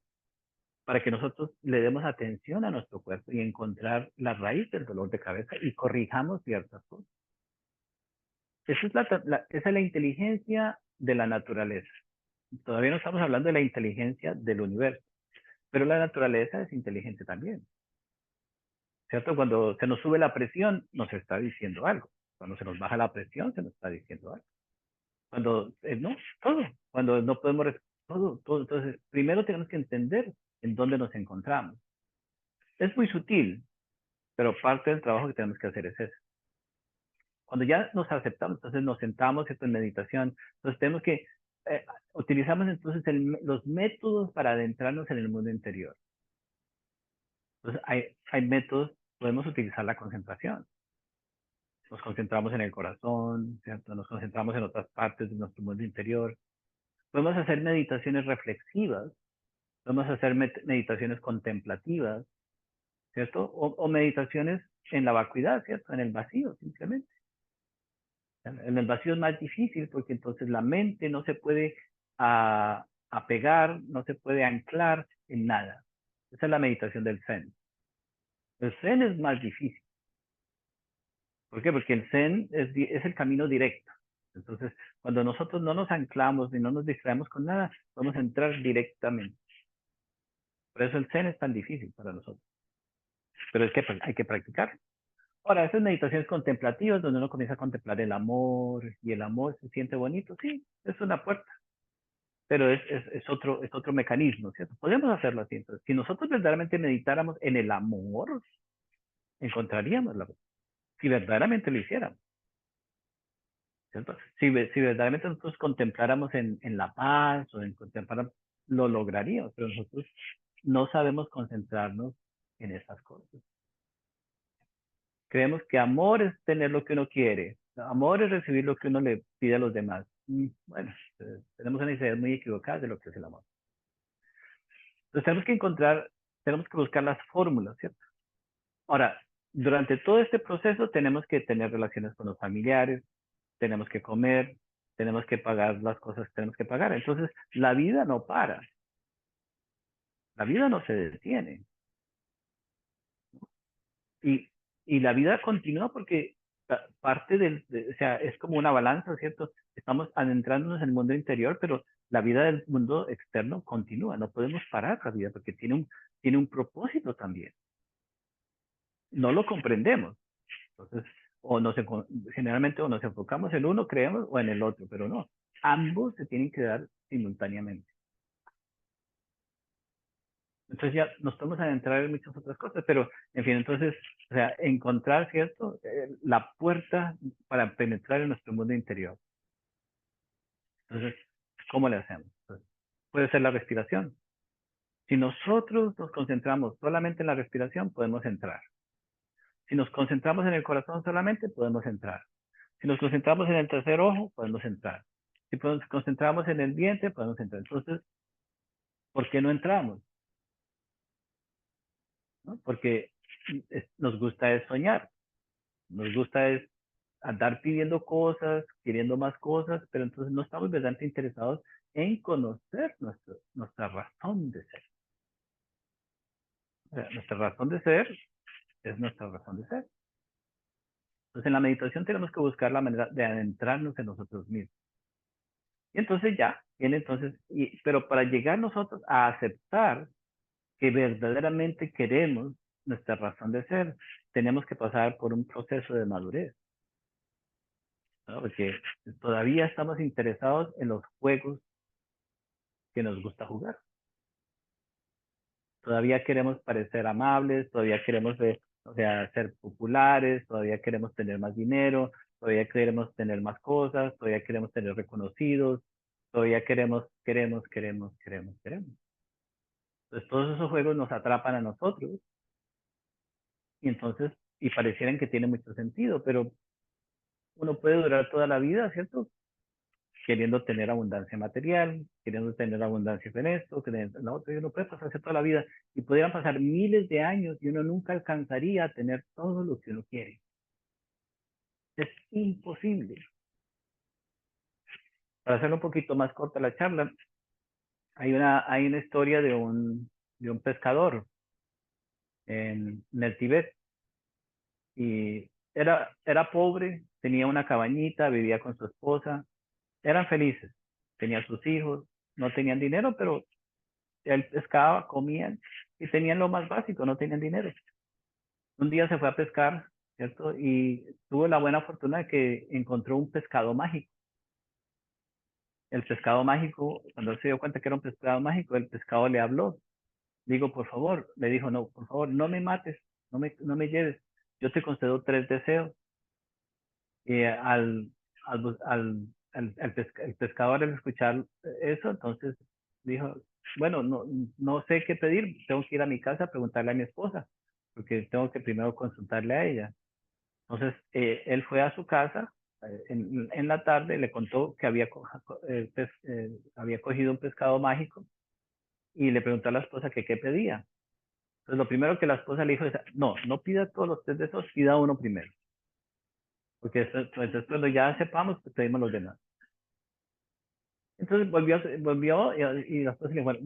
para que nosotros le demos atención a nuestro cuerpo y encontrar la raíz del dolor de cabeza y corrijamos ciertas cosas. Esa es la inteligencia de la naturaleza. Todavía no estamos hablando de la inteligencia del universo, pero la naturaleza es inteligente también. ¿Cierto? Cuando se nos sube la presión, nos está diciendo algo. Cuando se nos baja la presión, se nos está diciendo algo. Cuando, no, todo. Cuando no podemos, todo, todo. Entonces, primero tenemos que entender en dónde nos encontramos. Es muy sutil, pero parte del trabajo que tenemos que hacer es eso. Cuando ya nos aceptamos, entonces nos sentamos en meditación, entonces tenemos que, utilizamos entonces los métodos para adentrarnos en el mundo interior. Entonces hay métodos, podemos utilizar la concentración. Nos concentramos en el corazón, ¿cierto? Nos concentramos en otras partes de nuestro mundo interior. Podemos hacer meditaciones reflexivas, podemos hacer meditaciones contemplativas, ¿cierto? O meditaciones en la vacuidad, ¿cierto? En el vacío, simplemente. En el vacío es más difícil porque entonces la mente no se puede apegar, no se puede anclar en nada. Esa es la meditación del Zen. El Zen es más difícil. ¿Por qué? Porque el Zen es el camino directo. Entonces, cuando nosotros no nos anclamos ni no nos distraemos con nada, vamos a entrar directamente. Por eso el Zen es tan difícil para nosotros. Pero es que hay que practicar. Ahora, esas meditaciones contemplativas donde uno comienza a contemplar el amor y el amor se siente bonito, sí, es una puerta. Pero es otro mecanismo, ¿cierto? Podemos hacerlo así. Entonces, si nosotros verdaderamente meditáramos en el amor, encontraríamos la voz. Si verdaderamente lo hiciéramos, ¿cierto? Si verdaderamente nosotros contempláramos en la paz o en contemplar, lo lograríamos, pero nosotros no sabemos concentrarnos en esas cosas. Creemos que amor es tener lo que uno quiere, amor es recibir lo que uno le pide a los demás. Bueno, tenemos una idea muy equivocada de lo que es el amor. Entonces tenemos que buscar las fórmulas, ¿cierto? Ahora, durante todo este proceso tenemos que tener relaciones con los familiares, tenemos que comer, tenemos que pagar las cosas que tenemos que pagar. Entonces, la vida no para, la vida no se detiene. Y, y la vida continúa porque parte o sea, es como una balanza, ¿cierto? Estamos adentrándonos en el mundo interior, pero la vida del mundo externo continúa. No podemos parar la vida porque tiene un propósito también. No lo comprendemos. Entonces, o generalmente o nos enfocamos en uno, creemos, o en el otro, pero no. Ambos se tienen que dar simultáneamente. Entonces ya nos podemos adentrar en muchas otras cosas, pero en fin, entonces, o sea, encontrar, ¿cierto? La puerta para penetrar en nuestro mundo interior. Entonces, ¿cómo le hacemos? Pues, puede ser la respiración. Si nosotros nos concentramos solamente en la respiración, podemos entrar. Si nos concentramos en el corazón solamente, podemos entrar. Si nos concentramos en el tercer ojo, podemos entrar. Si nos concentramos en el vientre, podemos entrar. Entonces, ¿por qué no entramos? ¿No? Porque nos gusta es soñar, nos gusta es andar pidiendo cosas, queriendo más cosas, pero entonces no estamos verdaderamente interesados en conocer nuestra razón de ser. O sea, nuestra razón de ser es nuestra razón de ser. Entonces en la meditación tenemos que buscar la manera de adentrarnos en nosotros mismos. Y entonces ya, viene entonces, pero para llegar nosotros a aceptar que verdaderamente queremos nuestra razón de ser, tenemos que pasar por un proceso de madurez, ¿no? Porque todavía estamos interesados en los juegos que nos gusta jugar. Todavía queremos parecer amables, todavía queremos o sea, ser populares, todavía queremos tener más dinero, todavía queremos tener más cosas, todavía queremos tener reconocidos, todavía queremos. Entonces todos esos juegos nos atrapan a nosotros y entonces, y parecieran que tiene mucho sentido, pero uno puede durar toda la vida, ¿cierto? Queriendo tener abundancia material, queriendo tener abundancia en esto, queriendo en lo otro, y uno puede pasarse toda la vida y pudieran pasar miles de años y uno nunca alcanzaría a tener todo lo que uno quiere. Es imposible. Para hacer un poquito más corta la charla, hay una historia de un pescador en el Tíbet y era pobre, tenía una cabañita, vivía con su esposa, eran felices, tenía sus hijos, no tenían dinero, pero él pescaba, comían y tenían lo más básico, no tenían dinero. Un día se fue a pescar, ¿cierto? Y tuvo la buena fortuna de que encontró un pescado mágico. El pescado mágico, cuando él se dio cuenta que era un pescado mágico, el pescado le habló. Digo, por favor, le dijo, no, por favor, no me mates, no me lleves. Yo te concedo 3 deseos. Y el pescador al escuchar eso, entonces dijo, bueno, no sé qué pedir, tengo que ir a mi casa a preguntarle a mi esposa, porque tengo que primero consultarle a ella. Entonces, él fue a su casa en la tarde, le contó que había cogido un pescado mágico y le preguntó a la esposa que qué pedía. Entonces, lo primero que la esposa le dijo es, no pida todos los 3 deseos, pida uno primero. Porque entonces cuando ya sepamos, pues pedimos los demás. Entonces volvió y la esposa le dijo, bueno,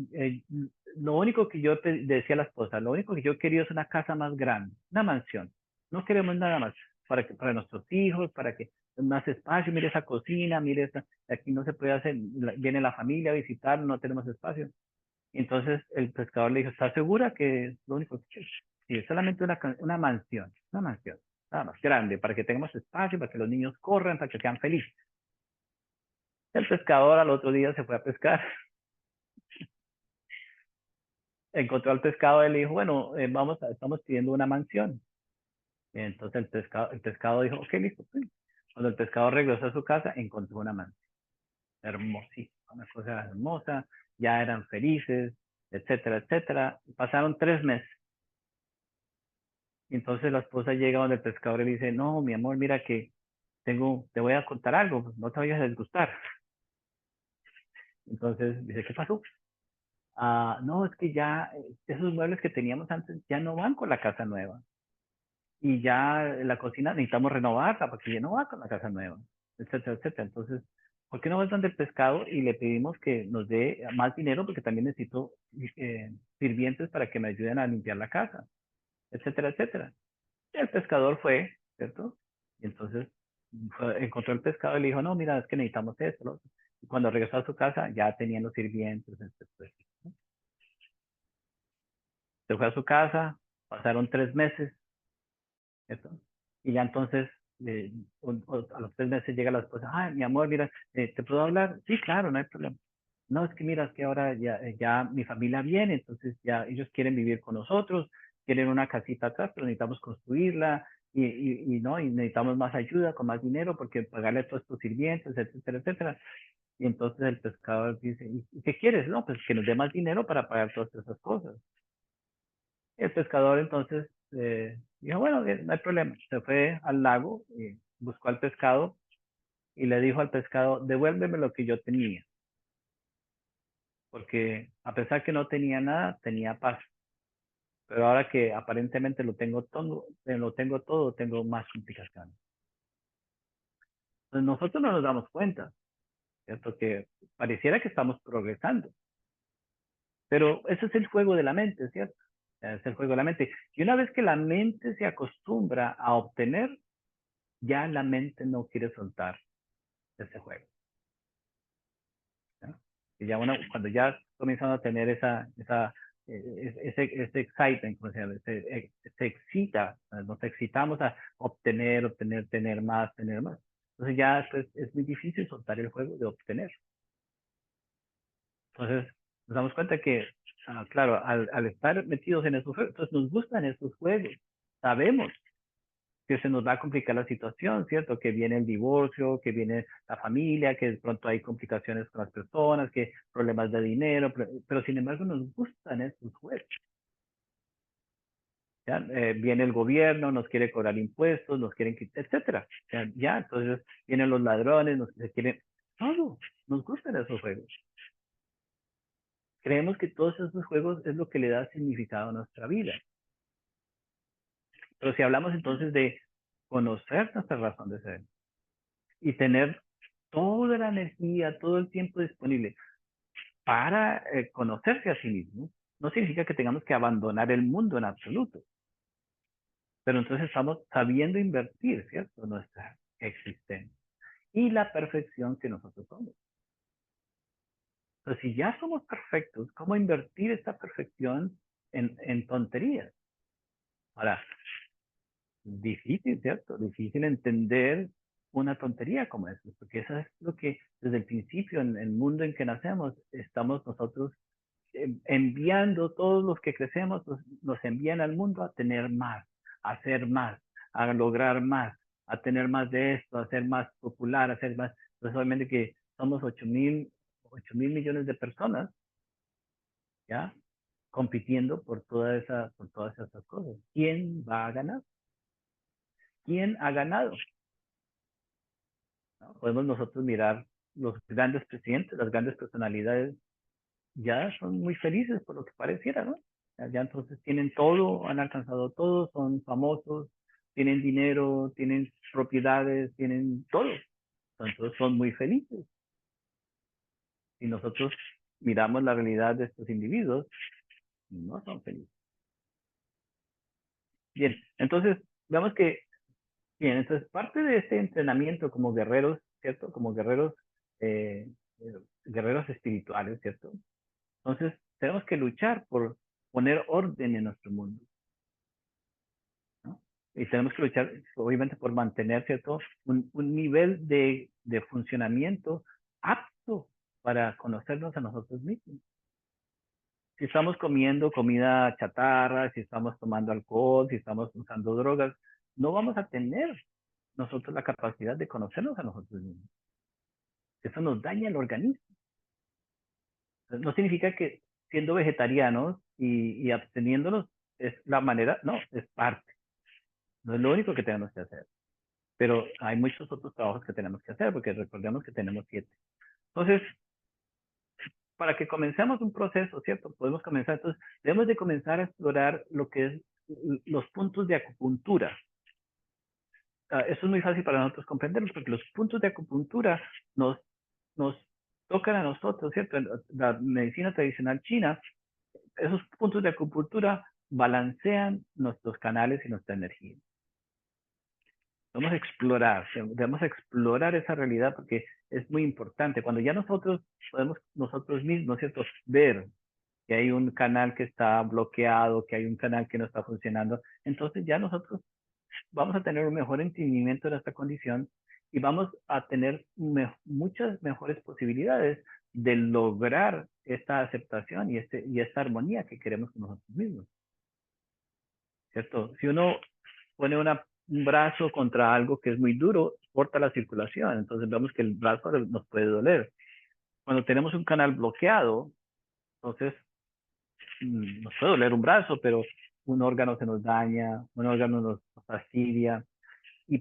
lo único que yo decía a la esposa, lo único que yo quería es una casa más grande, una mansión. No queremos nada más para nuestros hijos, para que más espacio, mire esa cocina, mire esta, aquí no se puede hacer, viene la familia a visitar, no tenemos espacio. Entonces el pescador le dijo, ¿estás segura que es lo único que quieres? Sí, solamente una mansión, nada más grande, para que tengamos espacio, para que los niños corran, para que sean felices. El pescador al otro día se fue a pescar, encontró al pescado y le dijo, bueno, estamos pidiendo una mansión. Y entonces el pescado dijo, ok, listo. Sí. Cuando el pescado regresó a su casa, encontró una mansión hermosísima, una cosa hermosa, ya eran felices, etcétera, etcétera. Pasaron 3 meses. Y entonces la esposa llega donde el pescador y le dice, no, mi amor, mira que te voy a contar algo, no te vayas a disgustar. Entonces dice, ¿qué pasó? No, es que ya esos muebles que teníamos antes ya no van con la casa nueva. Y ya la cocina necesitamos renovarla porque ya no va con la casa nueva, etcétera, etcétera. Entonces, ¿por qué no vas donde el pescado y le pedimos que nos dé más dinero porque también necesito sirvientes para que me ayuden a limpiar la casa, etcétera, etcétera? Y el pescador fue, ¿cierto? Y entonces encontró el pescado y le dijo, no, mira, es que necesitamos esto, lo otro. Y cuando regresó a su casa ya tenían los sirvientes, etcétera. Se fue a su casa, pasaron 3 meses, ¿cierto? Y ya entonces a los 3 meses llega la esposa, ay, mi amor, mira, ¿te puedo hablar? Sí, claro, no hay problema. No, es que mira, es que ahora ya mi familia viene, entonces ya ellos quieren vivir con nosotros, quieren una casita atrás, pero necesitamos construirla no, y necesitamos más ayuda, con más dinero, porque pagarle a todos estos sirvientes, etcétera, etcétera. Y entonces el pescador dice, ¿y qué quieres? No, pues que nos dé más dinero para pagar todas esas cosas. Y el pescador entonces dijo, bueno, no hay problema. Se fue al lago, y buscó al pescado y le dijo al pescado, devuélveme lo que yo tenía. Porque a pesar que no tenía nada, tenía paz. Pero ahora que aparentemente lo tengo todo, tengo más complicaciones. Entonces nosotros no nos damos cuenta, ¿cierto? Que pareciera que estamos progresando. Pero ese es el juego de la mente, ¿cierto? Es el juego de la mente. Y una vez que la mente se acostumbra a obtener, ya la mente no quiere soltar ese juego. ¿No? Y ya cuando ya comienzan a tener ese excitement, como se llama, se excita, nos excitamos a obtener, tener más, tener más. Entonces ya pues, es muy difícil soltar el juego de obtener. Entonces nos damos cuenta que, claro, al estar metidos en esos juegos, entonces nos gustan esos juegos. Sabemos que se nos va a complicar la situación, ¿cierto? Que viene el divorcio, que viene la familia, que de pronto hay complicaciones con las personas, que problemas de dinero, pero sin embargo nos gustan estos juegos. ¿Ya? Viene el gobierno, nos quiere cobrar impuestos, nos quieren quitar, etcétera. Ya, entonces vienen los ladrones, se quieren, todo, nos gustan esos juegos. Creemos que todos esos juegos es lo que le da significado a nuestra vida. Pero si hablamos entonces de conocer nuestra razón de ser y tener toda la energía, todo el tiempo disponible para conocerse a sí mismo, no significa que tengamos que abandonar el mundo en absoluto. Pero entonces estamos sabiendo invertir, ¿cierto? Nuestra existencia y la perfección que nosotros somos. Entonces, si ya somos perfectos, ¿cómo invertir esta perfección en tonterías? Ahora, difícil, ¿cierto? Difícil entender una tontería como esa, porque eso es lo que desde el principio, en el mundo en que nacemos, estamos nosotros enviando, todos los que crecemos, nos envían al mundo a tener más, a hacer más, a lograr más, a tener más de esto, a ser más popular, a ser más, pues obviamente que somos 8,000 millones de personas, ¿ya? Compitiendo por todas esas cosas. ¿Quién va a ganar? ¿Quién ha ganado? ¿No? Podemos nosotros mirar los grandes presidentes, las grandes personalidades, ya son muy felices por lo que pareciera, ¿no? Ya entonces tienen todo, han alcanzado todo, son famosos, tienen dinero, tienen propiedades, tienen todo. Entonces son muy felices. Y nosotros miramos la realidad de estos individuos, no son felices. Bien, entonces vemos que, bien, entonces parte de este entrenamiento como guerreros, ¿cierto? Como eh, guerreros espirituales, ¿cierto? Entonces tenemos que luchar por poner orden en nuestro mundo. ¿No? Y tenemos que luchar, obviamente, por mantener, ¿cierto? Un nivel de funcionamiento apto para conocernos a nosotros mismos. Si estamos comiendo comida chatarra, si estamos tomando alcohol, si estamos usando drogas, no vamos a tener nosotros la capacidad de conocernos a nosotros mismos. Eso nos daña el organismo. No significa que siendo vegetarianos y absteniéndonos es la manera, no, es parte. No es lo único que tenemos que hacer. Pero hay muchos otros trabajos que tenemos que hacer, porque recordemos que tenemos 7. Entonces, para que comencemos un proceso, ¿cierto? Podemos comenzar, entonces, debemos de comenzar a explorar lo que es los puntos de acupuntura. Eso es muy fácil para nosotros comprenderlos, porque los puntos de acupuntura nos tocan a nosotros, ¿cierto? La medicina tradicional china, esos puntos de acupuntura balancean nuestros canales y nuestra energía. Debemos explorar esa realidad porque es muy importante. Cuando ya nosotros podemos nosotros mismos, ¿cierto? Ver que hay un canal que está bloqueado, que hay un canal que no está funcionando, entonces ya nosotros vamos a tener un mejor entendimiento de nuestra condición y vamos a tener muchas mejores posibilidades de lograr esta aceptación y esta armonía que queremos con nosotros mismos, ¿cierto? Si uno pone un brazo contra algo que es muy duro, corta la circulación, entonces vemos que el brazo nos puede doler. Cuando tenemos un canal bloqueado, entonces nos puede doler un brazo, pero un órgano se nos daña, un órgano nos fastidia.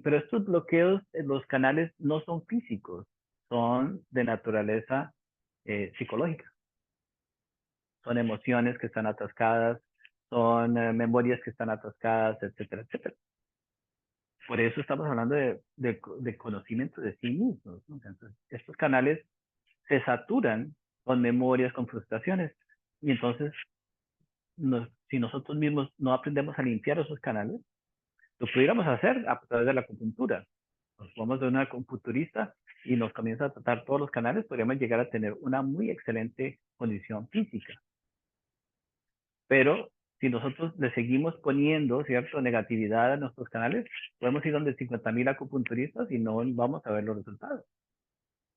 Pero estos bloqueos, los canales no son físicos, son de naturaleza psicológica. Son emociones que están atascadas, son memorias que están atascadas, etcétera, etcétera. Por eso estamos hablando de conocimiento de sí mismos, ¿no? Entonces, estos canales se saturan con memorias, con frustraciones. Y entonces, si nosotros mismos no aprendemos a limpiar esos canales, lo pudiéramos hacer a través de la acupuntura. Nos vamos de una acupunturista y nos comienza a tratar todos los canales, podríamos llegar a tener una muy excelente condición física. Pero si nosotros le seguimos poniendo, ¿cierto?, negatividad a nuestros canales, podemos ir donde 50,000 acupunturistas y no vamos a ver los resultados.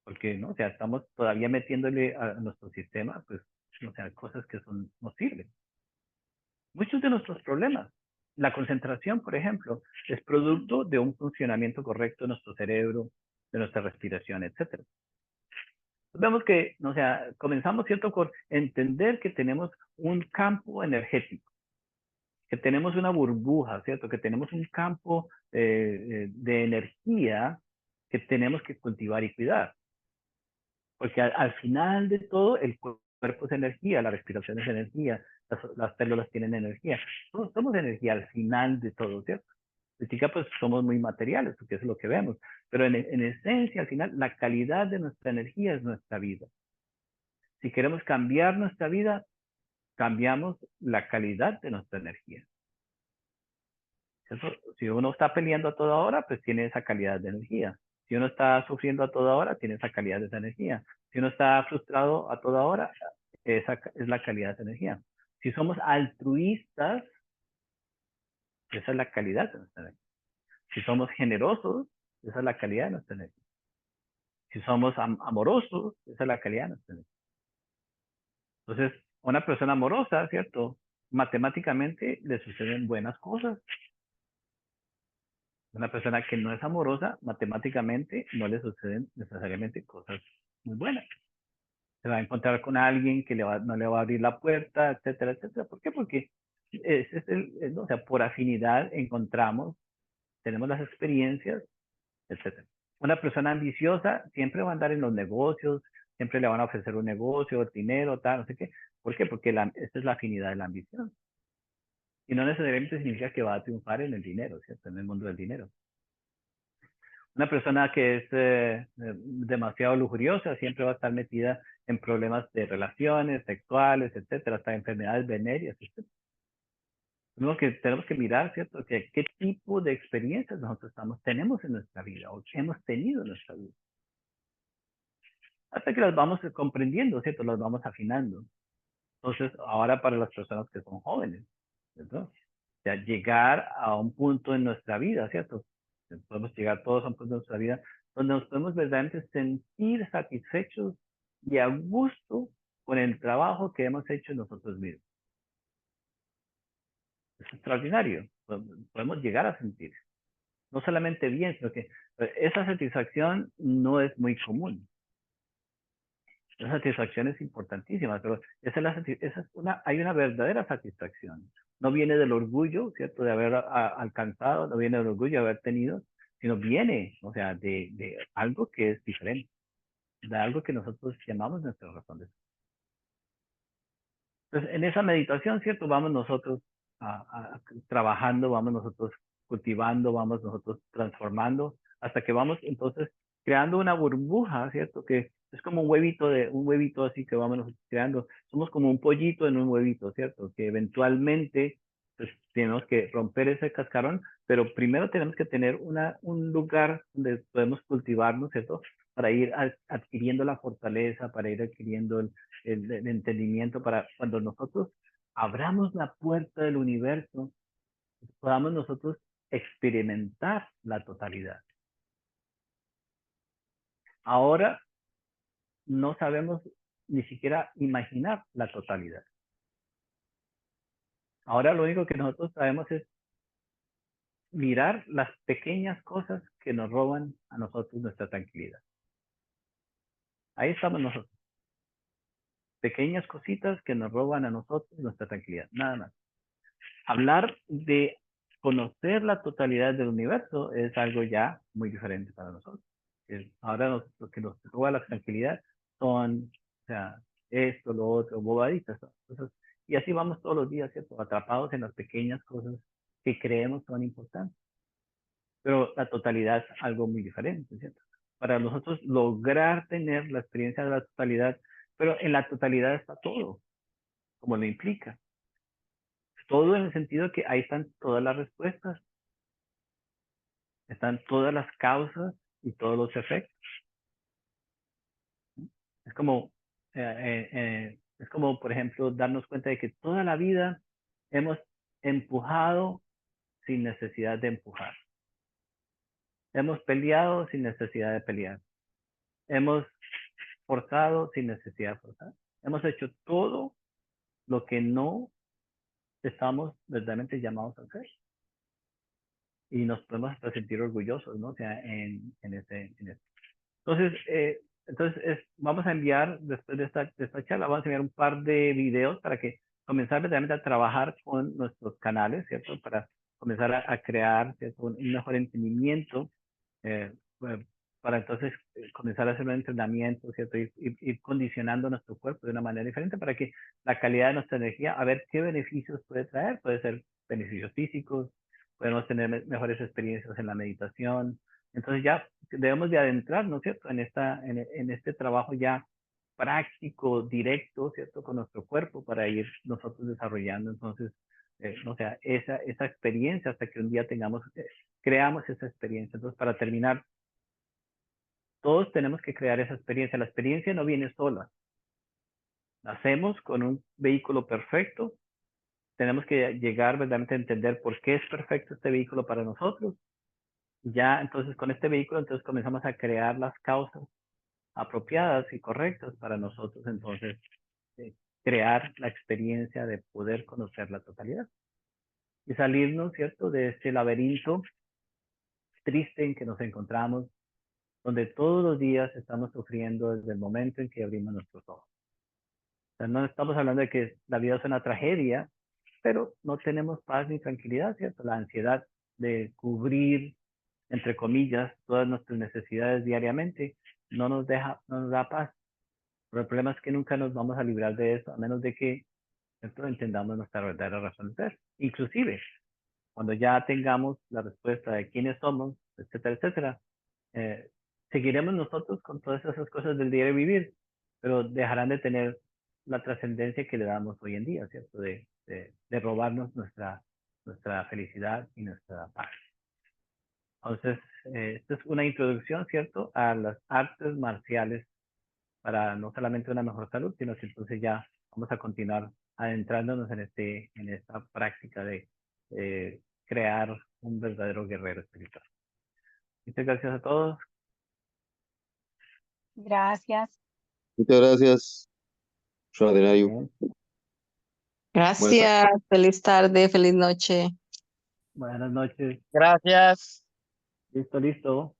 Porque, ¿no? O sea, estamos todavía metiéndole a nuestro sistema, pues, o sea, cosas que no sirven. Muchos de nuestros problemas, la concentración, por ejemplo, es producto de un funcionamiento correcto de nuestro cerebro, de nuestra respiración, etcétera. Vemos que, o sea, comenzamos, ¿cierto?, por entender que tenemos un campo energético, que tenemos una burbuja, ¿cierto?, que tenemos un campo de energía que tenemos que cultivar y cuidar. Porque al final de todo, el cuerpo es energía, la respiración es energía, las células tienen energía. Somos energía al final de todo, ¿cierto? Pues somos muy materiales, porque eso es lo que vemos. Pero en esencia, al final, la calidad de nuestra energía es nuestra vida. Si queremos cambiar nuestra vida, cambiamos la calidad de nuestra energía. Eso, si uno está peleando a toda hora, pues tiene esa calidad de energía. Si uno está sufriendo a toda hora, tiene esa calidad de esa energía. Si uno está frustrado a toda hora, esa es la calidad de energía. Si somos altruistas, esa es la calidad de nuestra energía. Si somos generosos, esa es la calidad de nuestra energía. Si somos amorosos, esa es la calidad de nuestra energía. Entonces, una persona amorosa, ¿cierto? Matemáticamente le suceden buenas cosas. Una persona que no es amorosa, matemáticamente no le suceden necesariamente cosas muy buenas. Se va a encontrar con alguien que no le va a abrir la puerta, etcétera, etcétera. ¿Por qué? Porque o sea, por afinidad encontramos, tenemos las experiencias, etcétera. Una persona ambiciosa siempre va a andar en los negocios, siempre le van a ofrecer un negocio, dinero, tal, no sé qué. ¿Por qué? Porque esta es la afinidad de la ambición. Y no necesariamente significa que va a triunfar en el dinero, ¿cierto? En el mundo del dinero. Una persona que es demasiado lujuriosa siempre va a estar metida en problemas de relaciones sexuales, etcétera, hasta enfermedades venéreas, etcétera. Tenemos que mirar, ¿cierto? ¿Qué tipo de experiencias nosotros tenemos en nuestra vida o hemos tenido en nuestra vida? Hasta que las vamos comprendiendo, ¿cierto? Las vamos afinando. Entonces, ahora para las personas que son jóvenes, ¿cierto? O sea, llegar a un punto en nuestra vida, ¿cierto? Podemos llegar todos a un punto en nuestra vida donde nos podemos verdaderamente sentir satisfechos y a gusto con el trabajo que hemos hecho nosotros mismos. Es extraordinario. Podemos llegar a sentir. No solamente bien, sino que esa satisfacción no es muy común. Esa satisfacción es importantísima, pero hay una verdadera satisfacción. No viene del orgullo, ¿cierto?, de haber alcanzado, no viene del orgullo de haber tenido, sino viene, o sea, de algo que es diferente, de algo que nosotros llamamos nuestra razón de ser. Entonces, en esa meditación, ¿cierto?, vamos nosotros trabajando, vamos nosotros cultivando, vamos nosotros transformando, hasta que vamos entonces creando una burbuja, ¿cierto?, que es como un huevito así que vamos nosotros creando. Somos como un pollito en un huevito, ¿cierto?, que eventualmente pues, tenemos que romper ese cascarón, pero primero tenemos que tener un lugar donde podemos cultivarnos, ¿cierto?, para ir adquiriendo la fortaleza, para ir adquiriendo el entendimiento, para cuando nosotros abramos la puerta del universo, podamos nosotros experimentar la totalidad. Ahora no sabemos ni siquiera imaginar la totalidad. Ahora lo único que nosotros sabemos es mirar las pequeñas cosas que nos roban a nosotros nuestra tranquilidad. Ahí estamos nosotros. Pequeñas cositas que nos roban a nosotros nuestra tranquilidad, nada más. Hablar de conocer la totalidad del universo es algo ya muy diferente para nosotros. Ahora lo que nos roba la tranquilidad son, o sea, esto, lo otro, bobaditas. Entonces, y así vamos todos los días, ¿cierto? Atrapados en las pequeñas cosas que creemos son importantes. Pero la totalidad es algo muy diferente, ¿cierto? Para nosotros lograr tener la experiencia de la totalidad, pero en la totalidad está todo, como lo implica. Todo en el sentido de que ahí están todas las respuestas, están todas las causas y todos los efectos. Es como, es como, por ejemplo, darnos cuenta de que toda la vida hemos empujado sin necesidad de empujar. Hemos peleado sin necesidad de pelear. Hemos forzado sin necesidad de forzar. Hemos hecho todo lo que no estamos verdaderamente llamados a hacer. Y nos podemos hasta sentir orgullosos, ¿no? O sea, en ese. Entonces vamos a enviar, después de esta charla, vamos a enviar un par de videos para que comenzar verdaderamente a trabajar con nuestros canales, ¿cierto? Para comenzar a crear, ¿cierto? Un mejor entendimiento, bueno, para entonces comenzar a hacer un entrenamiento, ¿cierto? Ir condicionando nuestro cuerpo de una manera diferente para que la calidad de nuestra energía, a ver qué beneficios puede traer. Puede ser beneficios físicos, podemos tener mejores experiencias en la meditación. Entonces ya debemos de adentrarnos, ¿cierto? En este trabajo ya práctico, directo, ¿cierto? Con nuestro cuerpo para ir nosotros desarrollando entonces, o sea, esa experiencia hasta que un día creamos esa experiencia. Entonces, para terminar, todos tenemos que crear esa experiencia. La experiencia no viene sola. Nacemos con un vehículo perfecto. Tenemos que llegar verdaderamente a entender por qué es perfecto este vehículo para nosotros. Ya, entonces, con este vehículo, entonces comenzamos a crear las causas apropiadas y correctas para nosotros, entonces, crear la experiencia de poder conocer la totalidad y salirnos, ¿cierto?, de este laberinto triste en que nos encontramos, donde todos los días estamos sufriendo desde el momento en que abrimos nuestros ojos. O sea, no estamos hablando de que la vida es una tragedia, pero no tenemos paz ni tranquilidad, ¿cierto? La ansiedad de cubrir, entre comillas, todas nuestras necesidades diariamente no nos da paz. Pero el problema es que nunca nos vamos a librar de eso, a menos de que, ¿cierto?, entendamos nuestra verdadera razón de ser. Inclusive, cuando ya tengamos la respuesta de quiénes somos, etcétera, etcétera, eh, seguiremos nosotros con todas esas cosas del diario vivir, pero dejarán de tener la trascendencia que le damos hoy en día, ¿cierto? De robarnos nuestra felicidad y nuestra paz. Entonces, esta es una introducción, ¿cierto?, a las artes marciales para no solamente una mejor salud, sino que entonces ya vamos a continuar adentrándonos en esta práctica de crear un verdadero guerrero espiritual. Muchas gracias a todos. Gracias. Muchas gracias. Extraordinario. Bien. Gracias, feliz tarde, feliz noche. Buenas noches. Gracias. Listo, listo.